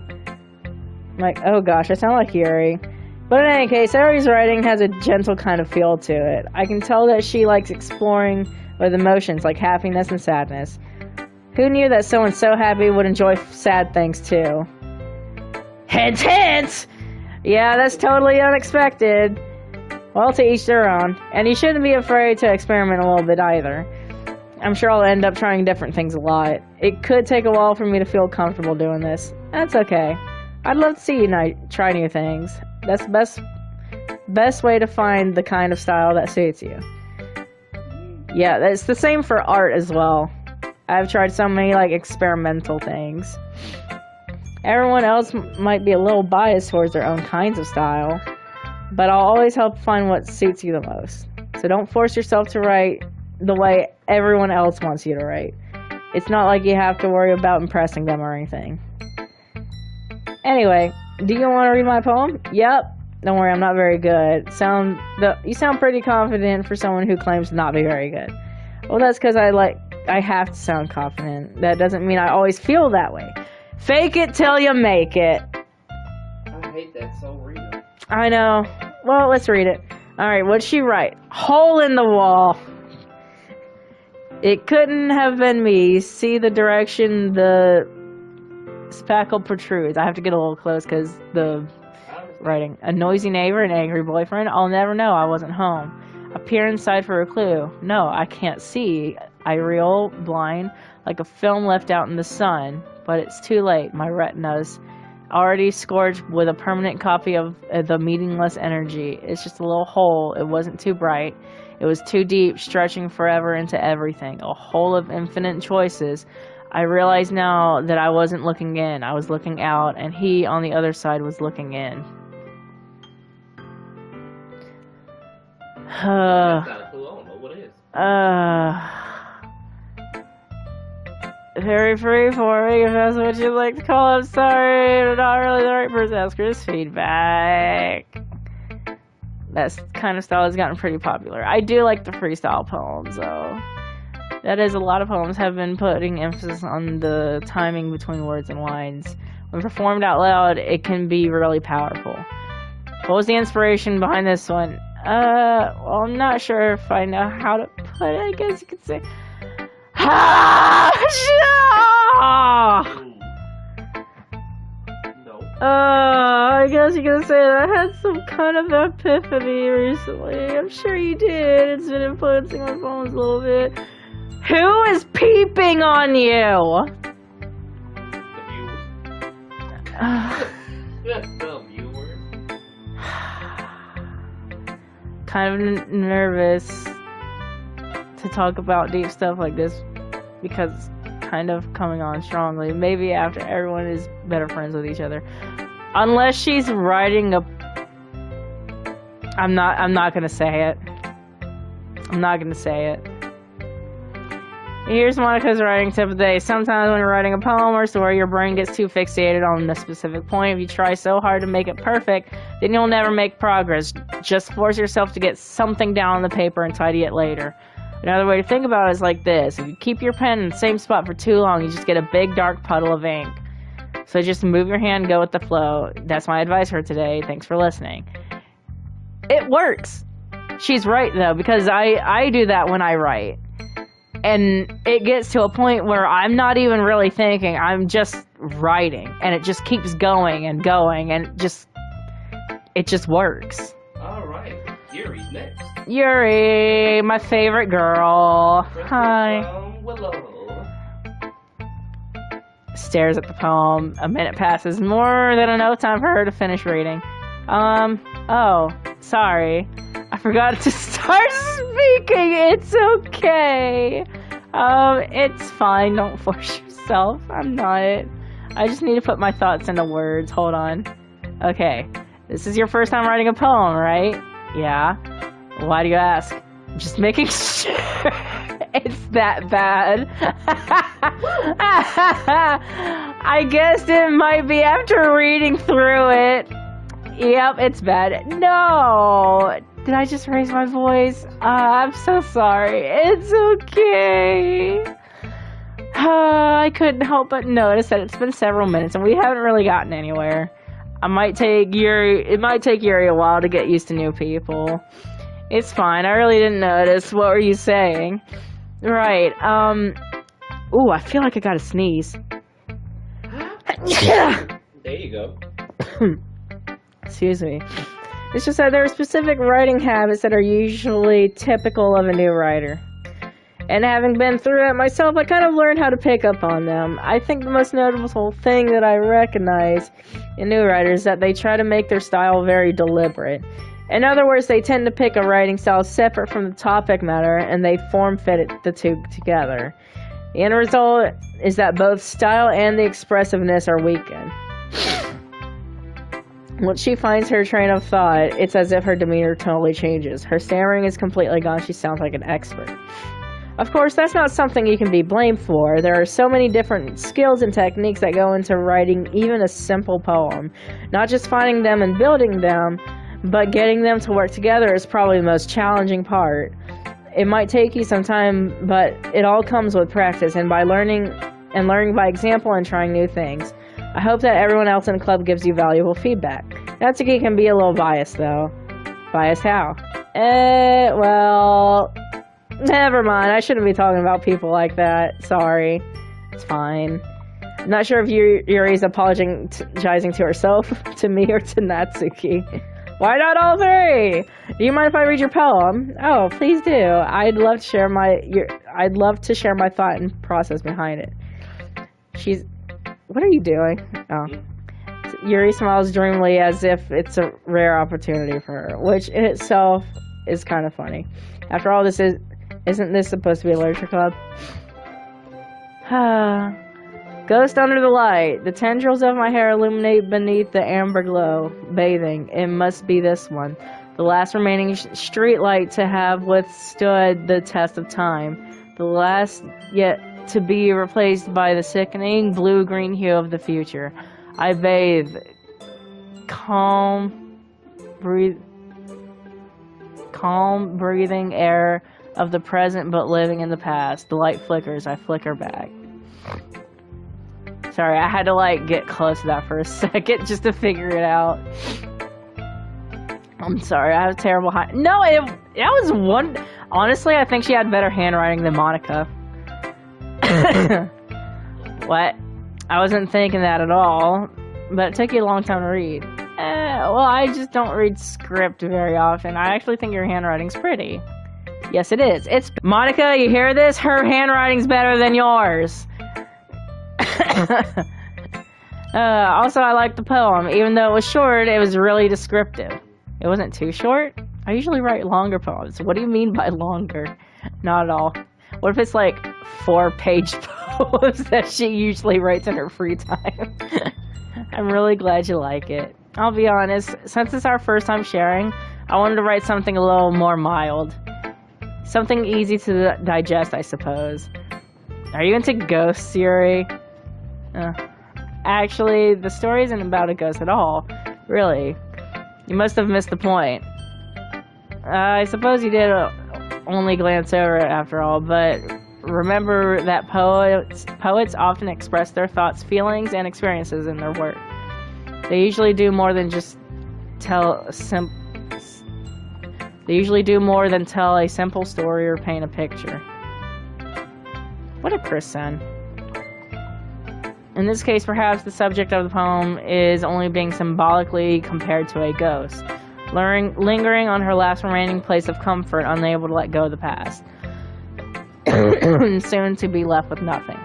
Like, oh gosh, I sound like Yuri. But in any case, Ari's writing has a gentle kind of feel to it. I can tell that she likes exploring with emotions like happiness and sadness. Who knew that someone so happy would enjoy sad things too? Hint, hint! Yeah, that's totally unexpected. Well, to each their own. And you shouldn't be afraid to experiment a little bit either. I'm sure I'll end up trying different things a lot. It could take a while for me to feel comfortable doing this. That's okay. I'd love to see you try new things. That's the best way to find the kind of style that suits you. Yeah, it's the same for art as well. I've tried so many experimental things. Everyone else might be a little biased towards their own kinds of style, but I'll always help find what suits you the most. So don't force yourself to write the way everyone else wants you to write. It's not like you have to worry about impressing them or anything. Anyway, do you want to read my poem? Yep. Don't worry, I'm not very good. You sound pretty confident for someone who claims to not be very good. Well, that's because I have to sound confident. That doesn't mean I always feel that way. Fake it till you make it. I hate that, so read it. I know. Well, let's read it. Alright, what'd she write? Hole in the wall. It couldn't have been me. See the direction the spackle protrudes. I have to get a little close because the writing. A noisy neighbor, an angry boyfriend. I'll never know. I wasn't home. A peer inside for a clue. No, I can't see. I reel blind like a film left out in the sun. But it's too late. My retina's already scorched with a permanent copy of the meaningless energy. It's just a little hole. It wasn't too bright. It was too deep, stretching forever into everything. A hole of infinite choices. I realize now that I wasn't looking in. I was looking out, and he on the other side was looking in. That's not a clue. I don't know what it is. Very free for me, if that's what you'd like to call it. I'm sorry, I'm not really the right person to ask for this feedback. That kind of style has gotten pretty popular. I do like the freestyle poems, though. That is, a lot of poems have been putting emphasis on the timing between words and lines. When performed out loud, it can be really powerful. What was the inspiration behind this one? Well, I'm not sure if I know how to put it. I guess you could say... I guess you could say that I had some kind of epiphany recently. I'm sure you did. It's been influencing my poems a little bit. Who is peeping on you? The viewers. Kind of nervous to talk about deep stuff like this because it's kind of coming on strongly. Maybe after everyone is better friends with each other. Unless she's writing I'm not gonna say it. I'm not gonna say it. Here's Monica's writing tip of the day. Sometimes when you're writing a poem or story, your brain gets too fixated on a specific point. If you try so hard to make it perfect, then you'll never make progress. Just force yourself to get something down on the paper and tidy it later. Another way to think about it is like this. If you keep your pen in the same spot for too long, you just get a big dark puddle of ink. So just move your hand, go with the flow. That's my advice for today. Thanks for listening. It works. She's right, though, because I do that when I write. And it gets to a point where I'm not even really thinking. I'm just writing. And it just keeps going, and it just works. All right. Yuri's next. Yuri, my favorite girl. Hi. Willow. Stares at the poem. A minute passes. More than enough time for her to finish reading. Oh, sorry. I forgot to start speaking. It's okay. It's fine. Don't force yourself. I'm not. I just need to put my thoughts into words. Hold on. Okay. This is your first time writing a poem, right? Yeah. Why do you ask? Just making sure it's that bad. I guess it might be after reading through it. Yep, it's bad. No! Did I just raise my voice? I'm so sorry. It's okay. I couldn't help but notice that it's been several minutes and we haven't really gotten anywhere. It might take Yuri a while to get used to new people. It's fine. I really didn't notice. What were you saying? Right. Ooh, I feel like I gotta sneeze. There you go. Excuse me. It's just that there are specific writing habits that are usually typical of a new writer. And having been through it myself, I kind of learned how to pick up on them. I think the most notable thing that I recognize in new writers is that they try to make their style very deliberate. In other words, they tend to pick a writing style separate from the topic matter, and they form-fit the two together. The end result is that both style and the expressiveness are weakened. Once she finds her train of thought, it's as if her demeanor totally changes. Her stammering is completely gone. She sounds like an expert. Of course, that's not something you can be blamed for. There are so many different skills and techniques that go into writing even a simple poem. Not just finding them and building them, but getting them to work together is probably the most challenging part. It might take you some time, but it all comes with practice and by learning by example and trying new things. I hope that everyone else in the club gives you valuable feedback. Natsuki can be a little biased, though. Biased how? Well, never mind. I shouldn't be talking about people like that. Sorry. It's fine. I'm not sure if Yuri's apologizing to herself, to me, or to Natsuki. Why not all three? Do you mind if I read your poem? Oh, please do. I'd love to share my thought and process behind it. What are you doing? Oh. Yuri smiles dreamily as if it's a rare opportunity for her, which in itself is kind of funny. After all, isn't this supposed to be a literature club? Ghost under the light. The tendrils of my hair illuminate beneath the amber glow. Bathing. It must be this one. The last remaining street light to have withstood the test of time. The last yet to be replaced by the sickening blue-green hue of the future. I bathe. Calm breathing air of the present but living in the past. The light flickers. I flicker back. Sorry, I had to get close to that for a second just to figure it out. I'm sorry, I have terrible No, that was one... Honestly, I think she had better handwriting than Monica. What? I wasn't thinking that at all, but it took you a long time to read. Well, I just don't read script very often. I actually think your handwriting's pretty. Yes, it is. Monica, you hear this? Her handwriting's better than yours. Also, I liked the poem. Even though it was short, it was really descriptive. It wasn't too short. I usually write longer poems. What do you mean by longer? Not at all. What if it's 4-page poems that she usually writes in her free time? I'm really glad you like it. I'll be honest, since it's our first time sharing, I wanted to write something a little more mild. Something easy to digest, I suppose. Are you into ghosts, Yuri? Actually, the story isn't about a ghost at all. Really. You must have missed the point. I suppose you did only glance over it after all, but remember that poets often express their thoughts, feelings, and experiences in their work. They usually do more than just tell a simple story or paint a picture. What did Chris send? In this case, perhaps the subject of the poem is only being symbolically compared to a ghost, lingering on her last remaining place of comfort, unable to let go of the past, soon to be left with nothing.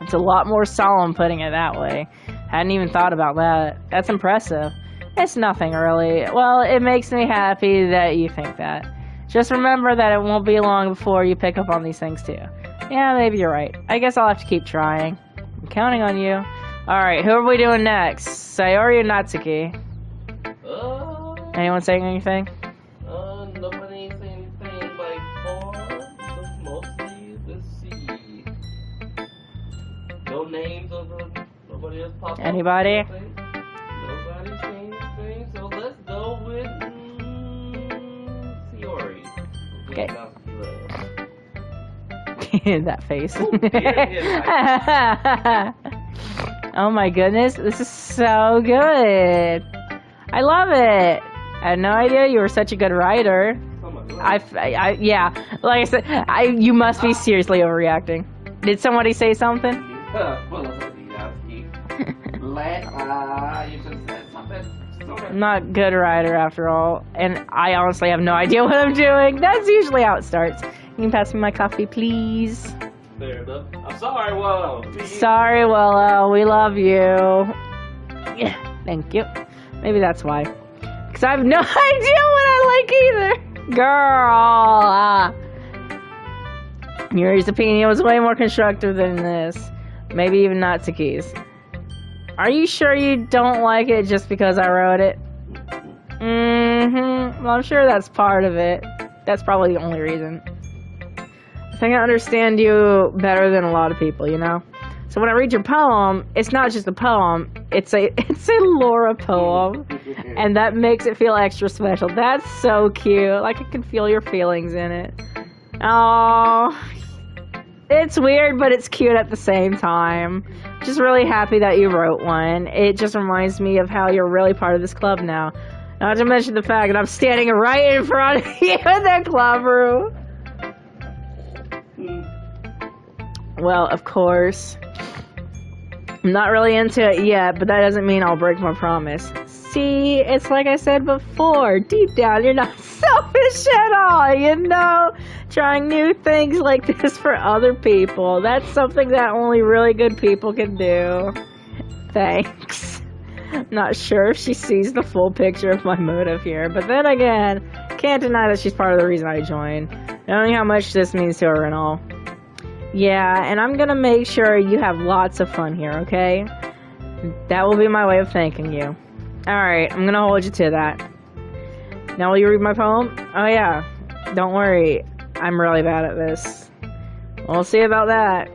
It's a lot more solemn putting it that way. Hadn't even thought about that. That's impressive. It's nothing, really. Well, it makes me happy that you think that. Just remember that it won't be long before you pick up on these things, too. Yeah, maybe you're right. I guess I'll have to keep trying. I'm counting on you. Alright, who are we doing next? Sayori or Natsuki? Anyone saying anything? Nobody saying anything by far, but mostly, let's see. No names of nobody else popped up. Anybody? Nobody saying anything, so let's go with Sayori. Okay. That face. Oh my goodness, this is so good. I love it. I had no idea you were such a good writer. Oh my God. Yeah, like I said, you must be seriously overreacting. Did somebody say something? I'm not a good writer after all, and I honestly have no idea what I'm doing. That's usually how it starts. You can pass me my coffee, please. Fair enough. I'm sorry, Willow. Sorry, Willow. We love you. Yeah, thank you. Maybe that's why. Because I have no idea what I like either. Girl. Yuri's opinion was way more constructive than this. Maybe even Natsuki's. Are you sure you don't like it just because I wrote it? Well, I'm sure that's part of it. That's probably the only reason. I think I understand you better than a lot of people, you know? So when I read your poem, it's not just a poem, it's a Laura poem. And that makes it feel extra special. That's so cute. Like I can feel your feelings in it. Oh, it's weird, but it's cute at the same time. Just really happy that you wrote one. It just reminds me of how you're really part of this club now. Not to mention the fact that I'm standing right in front of you in that club room. Well, of course. I'm not really into it yet, but that doesn't mean I'll break my promise. See, it's like I said before. Deep down, you're not selfish at all, you know? Trying new things like this for other people. That's something that only really good people can do. Thanks. I'm not sure if she sees the full picture of my motive here, but then again, can't deny that she's part of the reason I joined. Knowing how much this means to her and all. Yeah, and I'm gonna make sure you have lots of fun here, okay? That will be my way of thanking you. Alright, I'm gonna hold you to that. Now will you read my poem? Oh yeah, don't worry, I'm really bad at this. We'll see about that.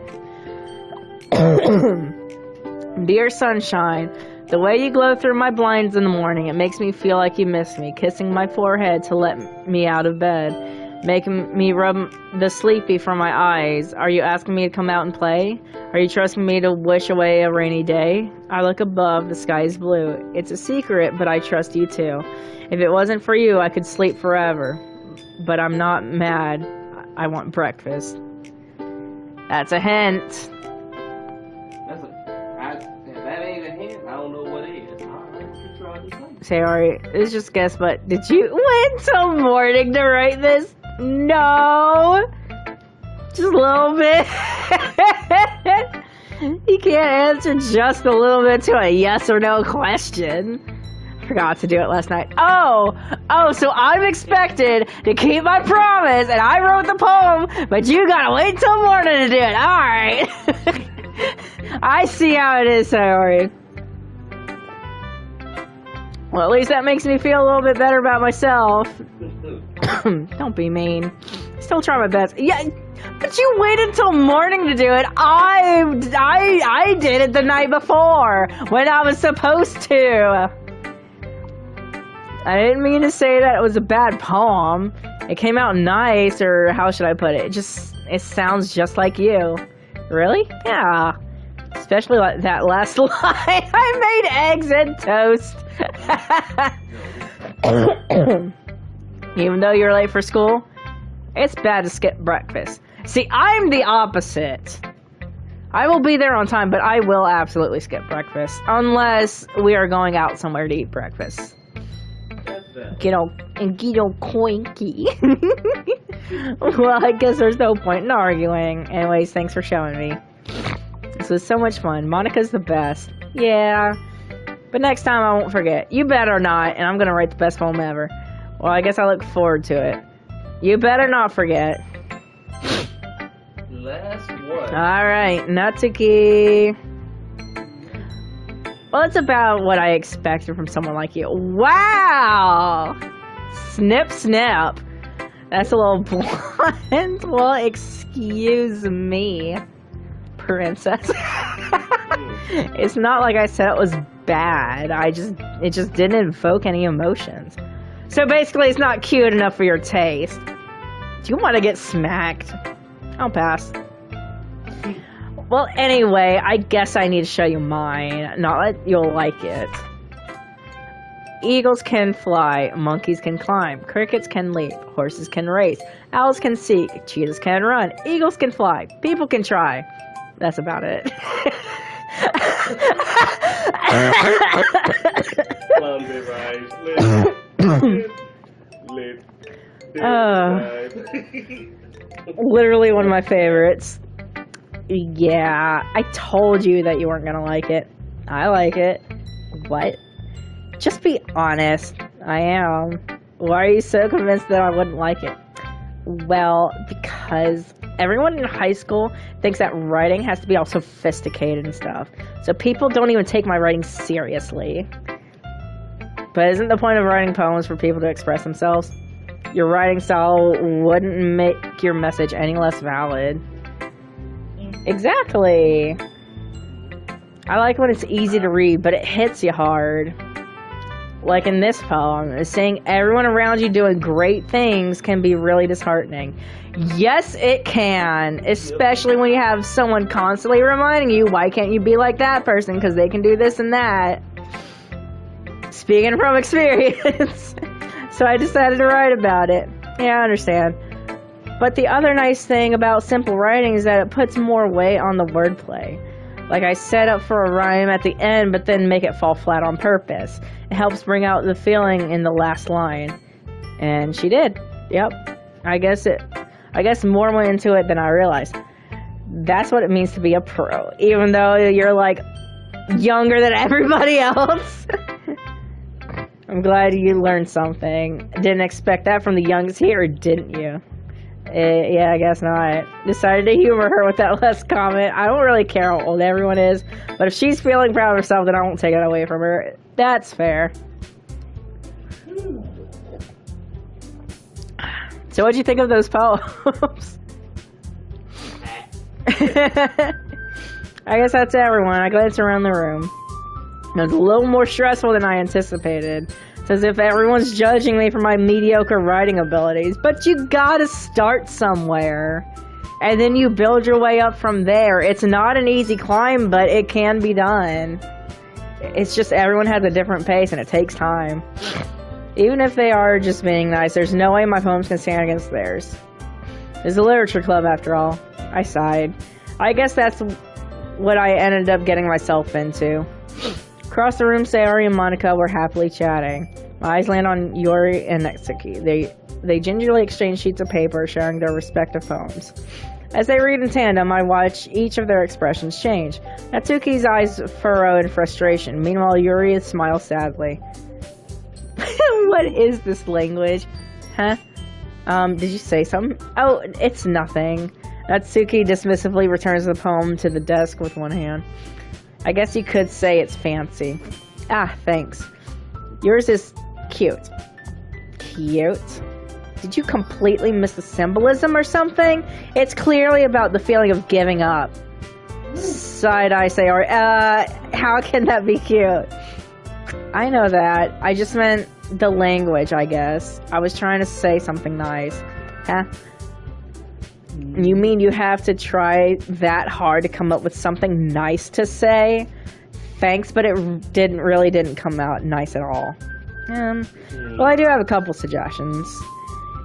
Dear sunshine, the way you glow through my blinds in the morning, it makes me feel like you miss me, kissing my forehead to let me out of bed. Making me rub the sleepy from my eyes. Are you asking me to come out and play? Are you trusting me to wish away a rainy day? I look above, the sky is blue. It's a secret, but I trust you too. If it wasn't for you, I could sleep forever. But I'm not mad. I want breakfast. That's a hint. If that ain't a hint, I don't know what is. Sayori, it's just guess, but did you wait till morning to write this? No! Just a little bit. You can't answer just a little bit to a yes or no question. Forgot to do it last night. Oh, so I'm expected to keep my promise, and I wrote the poem, but you gotta wait till morning to do it. Alright. I see how it is, Sayori. Well, at least that makes me feel a little bit better about myself. Don't be mean. Still try my best. Yeah, but you waited till morning to do it. I did it the night before when I was supposed to. I didn't mean to say that it was a bad poem. It came out nice, or how should I put it? It sounds just like you. Really? Yeah. Especially like that last line. I made eggs and toast. Even though you're late for school, it's bad to skip breakfast. See, I'm the opposite. I will be there on time, but I will absolutely skip breakfast. Unless we are going out somewhere to eat breakfast. Get all coinky. Well, I guess there's no point in arguing. Anyways, thanks for showing me. This was so much fun. Monica's the best. Yeah. But next time I won't forget. You better not, and I'm gonna write the best poem ever. Well, I guess I look forward to it. You better not forget. Last one. Alright, Natsuki. Well, it's about what I expected from someone like you. Wow! Snip, snap. That's a little blunt. Well, excuse me, princess. It's not like I said it was bad. It just didn't invoke any emotions. So basically, it's not cute enough for your taste. Do you want to get smacked? I'll pass. Well, anyway, I guess I need to show you mine. Not that you'll like it. Eagles can fly, monkeys can climb, crickets can leap, horses can race, owls can seek, cheetahs can run, eagles can fly, people can try. That's about it. Literally one of my favorites. Yeah, I told you that you weren't gonna like it. I like it. What? Just be honest. I am. Why are you so convinced that I wouldn't like it? Well, because everyone in high school thinks that writing has to be all sophisticated and stuff. So people don't even take my writing seriously. But isn't the point of writing poems for people to express themselves? Your writing style wouldn't make your message any less valid. Exactly. I like when it's easy to read, but it hits you hard. Like in this poem, seeing everyone around you doing great things can be really disheartening. Yes, it can. Especially when you have someone constantly reminding you, why can't you be like that person? Because they can do this and that. Speaking from experience. So I decided to write about it. Yeah, I understand. But the other nice thing about simple writing is that it puts more weight on the wordplay. Like I set up for a rhyme at the end, but then make it fall flat on purpose. It helps bring out the feeling in the last line. And she did. Yep. I guess more went into it than I realized. That's what it means to be a pro. Even though you're like younger than everybody else. I'm glad you learned something. Didn't expect that from the youngest here, didn't you? Yeah, I guess not. Decided to humor her with that last comment. I don't really care how old everyone is, but if she's feeling proud of herself, then I won't take it away from her. That's fair. So what'd you think of those poems? I guess that's everyone. I glanced around the room. It was a little more stressful than I anticipated. It's as if everyone's judging me for my mediocre writing abilities. But you gotta start somewhere. And then you build your way up from there. It's not an easy climb, but it can be done. It's just everyone has a different pace and it takes time. Even if they are just being nice, there's no way my poems can stand against theirs. It's a literature club after all. I sighed. I guess that's what I ended up getting myself into. Across the room, Sayori and Monica were happily chatting. My eyes land on Yuri and Natsuki. They gingerly exchange sheets of paper, sharing their respective poems. As they read in tandem, I watch each of their expressions change. Natsuki's eyes furrow in frustration. Meanwhile, Yuri smiles sadly. What is this language? Huh? Did you say something? Oh, it's nothing. Natsuki dismissively returns the poem to the desk with one hand. I guess you could say it's fancy. Ah, thanks. Yours is cute. Cute? Did you completely miss the symbolism or something? It's clearly about the feeling of giving up. Side-eye Sayori. How can that be cute? I know that. I just meant the language, I guess. I was trying to say something nice. Huh? You mean you have to try that hard to come up with something nice to say? Thanks, but it didn't come out nice at all. Well, I do have a couple suggestions.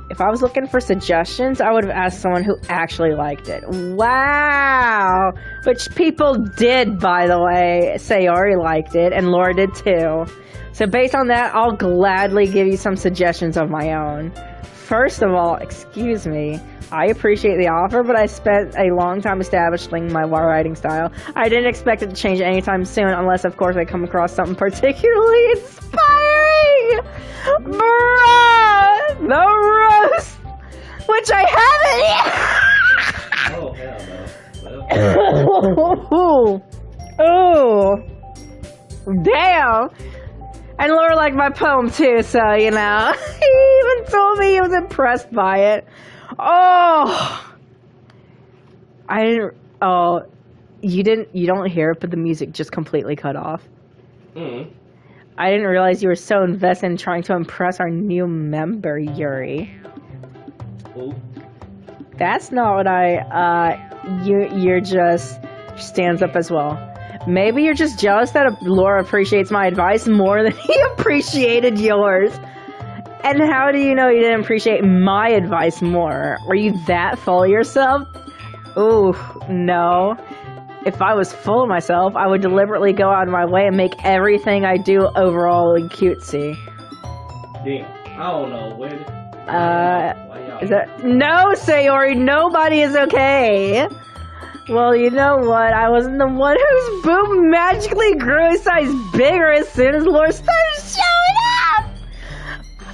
If I was looking for suggestions, I would have asked someone who actually liked it. Wow! Which people did, by the way. Sayori liked it, and Laura did too. So based on that, I'll gladly give you some suggestions of my own. First of all, excuse me, I appreciate the offer, but I spent a long time establishing my writing style. I didn't expect it to change anytime soon, unless, of course, I come across something particularly inspiring! Bruh! The roast! Which I haven't yet! Oh, hell no. Oh! Damn! And Laura liked my poem too, so, you know. He even told me he was impressed by it. Oh! You don't hear it, but the music just completely cut off. I didn't realize you were so invested in trying to impress our new member, Yuri. Ooh. That's not what you're just stands up as well. Maybe you're just jealous that Laura appreciates my advice more than he appreciated yours. And how do you know you didn't appreciate my advice more? Were you that full of yourself? Ooh, no. If I was full of myself, I would deliberately go out of my way and make everything I do overall cutesy. Damn, I don't know. Where is that... No, Sayori, nobody is okay. Well, you know what? I wasn't the one whose boob magically grew a size bigger as soon as Laura started showing up!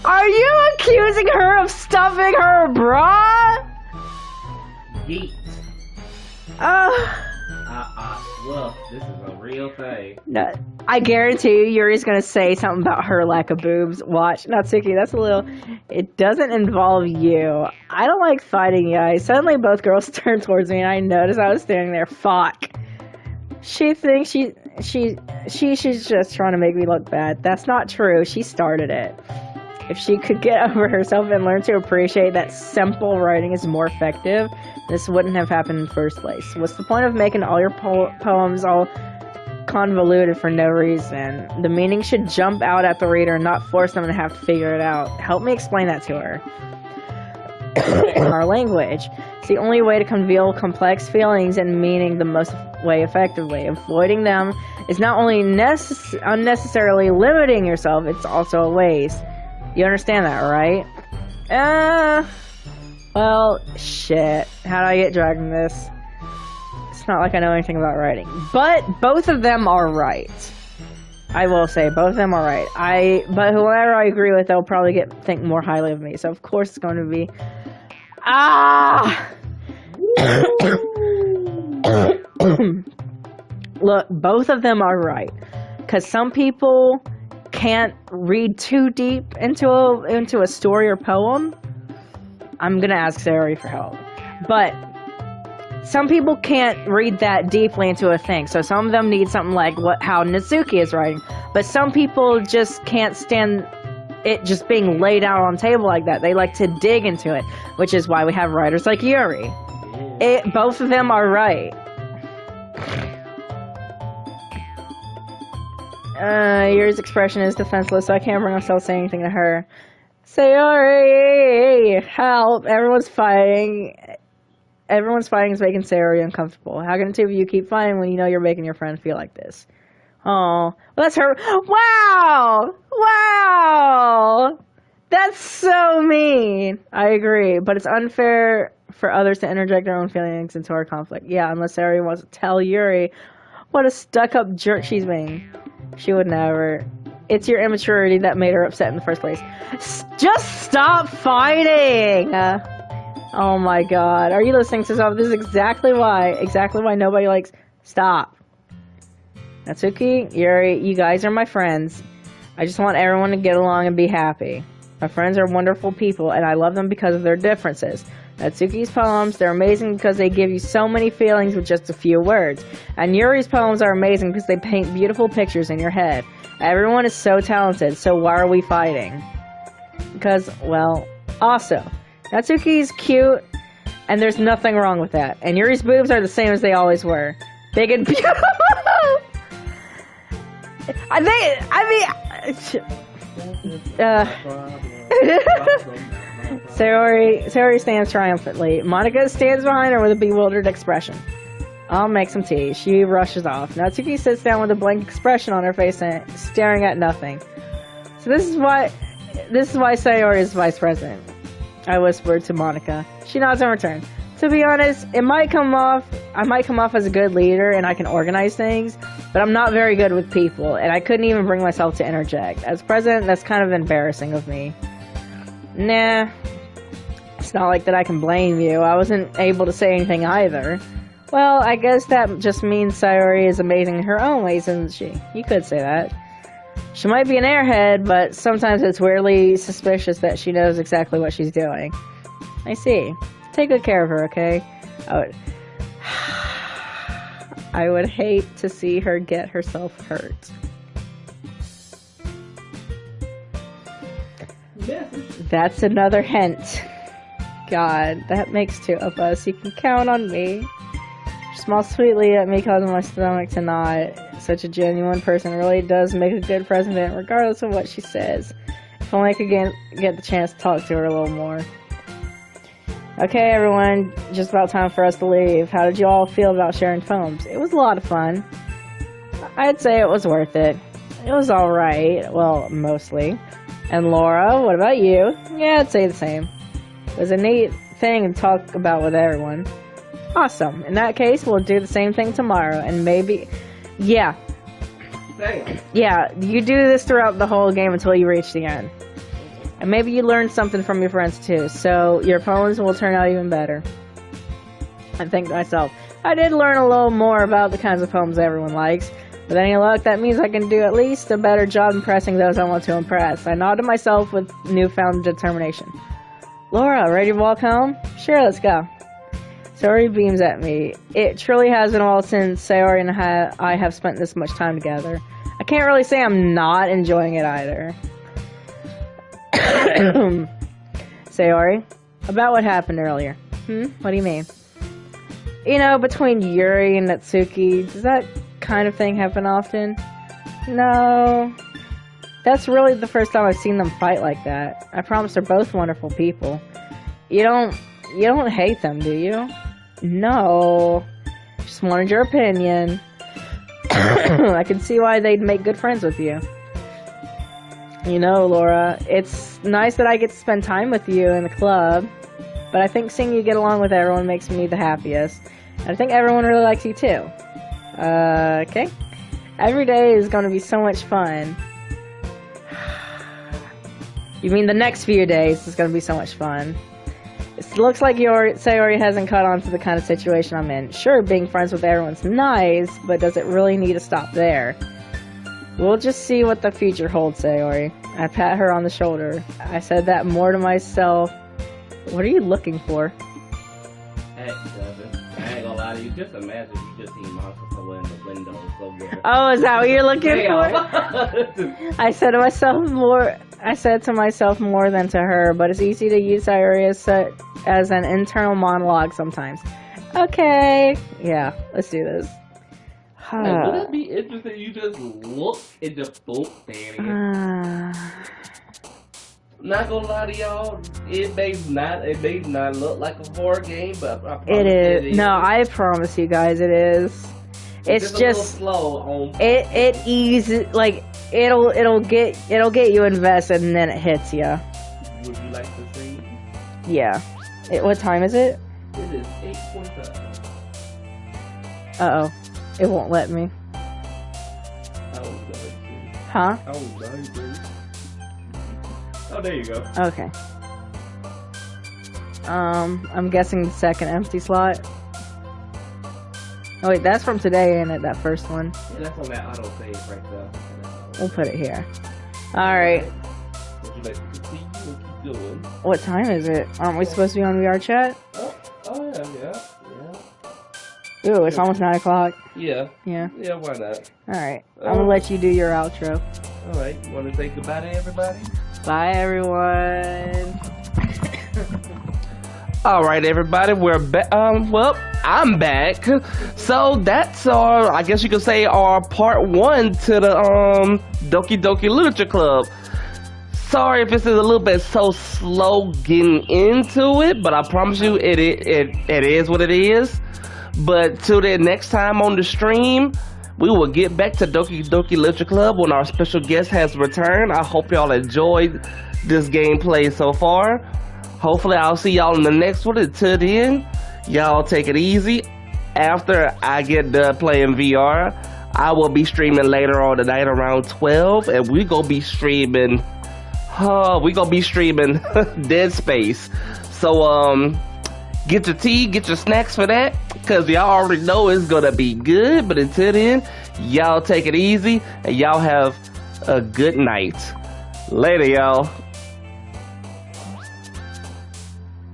Are you accusing her of stuffing her bra? Yeet. Look, this is a real thing. No, I guarantee you, Yuri's gonna say something about her lack of boobs. Watch. Natsuki, that's a little... It doesn't involve you. I don't like fighting guys. Suddenly both girls turned towards me and I noticed I was standing there. Fuck. She thinks she's just trying to make me look bad. That's not true. She started it. If she could get over herself and learn to appreciate that simple writing is more effective, this wouldn't have happened in the first place. What's the point of making all your poems all convoluted for no reason? The meaning should jump out at the reader and not force them to have to figure it out. Help me explain that to her. In our language, it's the only way to convey complex feelings and meaning the most way effectively. Avoiding them is not only unnecessarily limiting yourself, it's also a waste. You understand that, right? Well, shit. How do I get dragged in this? It's not like I know anything about writing. But both of them are right. I will say, both of them are right. But whoever I agree with, they'll probably think more highly of me. So, of course, it's going to be... Look, both of them are right. Because some people... can't read too deep into a story or poem. I'm gonna ask Sayori for help. But some people can't read that deeply into a thing. So some of them need something like how Natsuki is writing. But some people just can't stand it just being laid out on the table like that. They like to dig into it, which is why we have writers like Yuri. Both of them are right. Yuri's expression is defenseless, so I can't bring myself to say anything to her. Sayori! Help! Everyone's fighting is making Sayori uncomfortable. How can the two of you keep fighting when you know you're making your friend feel like this? Oh, well, that's her. Wow! Wow! That's so mean! I agree, but it's unfair for others to interject their own feelings into our conflict. Yeah, unless Sayori wants to tell Yuri what a stuck-up jerk she's being. She would never. It's your immaturity that made her upset in the first place. Just stop fighting! Oh my god. Are you listening to yourself? This is exactly why nobody likes... Stop. Natsuki, Yuri, you guys are my friends. I just want everyone to get along and be happy. My friends are wonderful people, and I love them because of their differences. Natsuki's poems, they're amazing because they give you so many feelings with just a few words. And Yuri's poems are amazing because they paint beautiful pictures in your head. Everyone is so talented, so why are we fighting? Because, well, also, Natsuki's cute, and there's nothing wrong with that. And Yuri's boobs are the same as they always were. Big and beautiful! Sayori stands triumphantly. Monica stands behind her with a bewildered expression. I'll make some tea. She rushes off. Natsuki sits down with a blank expression on her face and staring at nothing. So this is why Sayori is vice president. I whispered to Monica. She nods in return. To be honest, I might come off as a good leader and I can organize things, but I'm not very good with people, and I couldn't even bring myself to interject. As president, that's kind of embarrassing of me. Nah, it's not like that I can blame you. I wasn't able to say anything either. Well, I guess that just means Sayori is amazing in her own ways, isn't she? You could say that. She might be an airhead, but sometimes it's weirdly suspicious that she knows exactly what she's doing. I see. Take good care of her, okay? I would hate to see her get herself hurt. Yes. That's another hint. God, that makes two of us. You can count on me. She smiles sweetly at me, causing my stomach to knot. Such a genuine person really does make a good president, regardless of what she says. If only I could get the chance to talk to her a little more. Okay, everyone, just about time for us to leave. How did you all feel about sharing poems? It was a lot of fun. I'd say it was worth it. It was alright. Well, mostly. And Laura, what about you? Yeah, I'd say the same. It was a neat thing to talk about with everyone. Awesome. In that case, we'll do the same thing tomorrow, and maybe... Yeah. Damn. Yeah, you do this throughout the whole game until you reach the end. And maybe you learn something from your friends too, so your poems will turn out even better. I think to myself, I did learn a little more about the kinds of poems everyone likes. With any luck, that means I can do at least a better job impressing those I want to impress. I nod to myself with newfound determination. Laura, ready to walk home? Sure, let's go. Sayori beams at me. It truly has been a while since Sayori and I have spent this much time together. I can't really say I'm not enjoying it either. Sayori, about what happened earlier. What do you mean? You know, between Yuri and Natsuki, does that kind of thing happen often? No. That's really the first time I've seen them fight like that. I promise they're both wonderful people. You don't hate them, do you? No. Just wanted your opinion. I can see why they'd make good friends with you. You know, Laura, it's nice that I get to spend time with you in the club, but I think seeing you get along with everyone makes me the happiest. And I think everyone really likes you too. Okay. Every day is going to be so much fun. You mean the next few days is going to be so much fun. It looks like Sayori hasn't caught on to the kind of situation I'm in. Sure, being friends with everyone's nice, but does it really need to stop there? We'll just see what the future holds, Sayori. I pat her on the shoulder. I said that more to myself. What are you looking for? Hey, I ain't gonna lie to you. Just imagine you just see Monica somewhere in the window somewhere. Oh, is that what you're looking for? I said to myself more than to her, but it's easy to use Sayori as an internal monologue sometimes. Okay. Yeah, let's do this. Hey, would that be interesting? You just look and just boom, standing. Not gonna lie to y'all, it may not look like a horror game, but I promise it is. It is. No, I promise you guys, it is. It's just a little slow on. It eases, like it'll get you invested and then it hits you. Would you like to see? Yeah. What time is it? It is 8:45. Uh oh. It won't let me. I was going to. Huh? I was going to. Oh, there you go. Okay. I'm guessing the second empty slot. Oh wait, that's from today, ain't it? That first one. Yeah, that's on that auto save right there. We'll put it here. Alright. Would you like to continue and keep going? What time is it? Aren't we supposed to be on VR chat? Oh yeah. Ooh, it's almost 9 o'clock. Yeah. Yeah. Yeah, why not? Alright. I'm gonna let you do your outro. Alright, you wanna say goodbye to everybody? Bye, everyone. Alright, everybody, we're back. Well, I'm back. So that's our, I guess you could say, our part 1 to the Doki Doki Literature Club. Sorry if this is a little bit so slow getting into it, but I promise you it is what it is. But till the next time on the stream, we will get back to Doki Doki Literature Club when our special guest has returned. I hope y'all enjoyed this gameplay so far. Hopefully I'll see y'all in the next one. Until then, y'all take it easy. After I get done playing VR, I will be streaming later on tonight around 12, and we gonna be streaming Dead Space. So get your tea, get your snacks for that, because y'all already know it's gonna be good. But until then, y'all take it easy, and y'all have a good night. Later, y'all.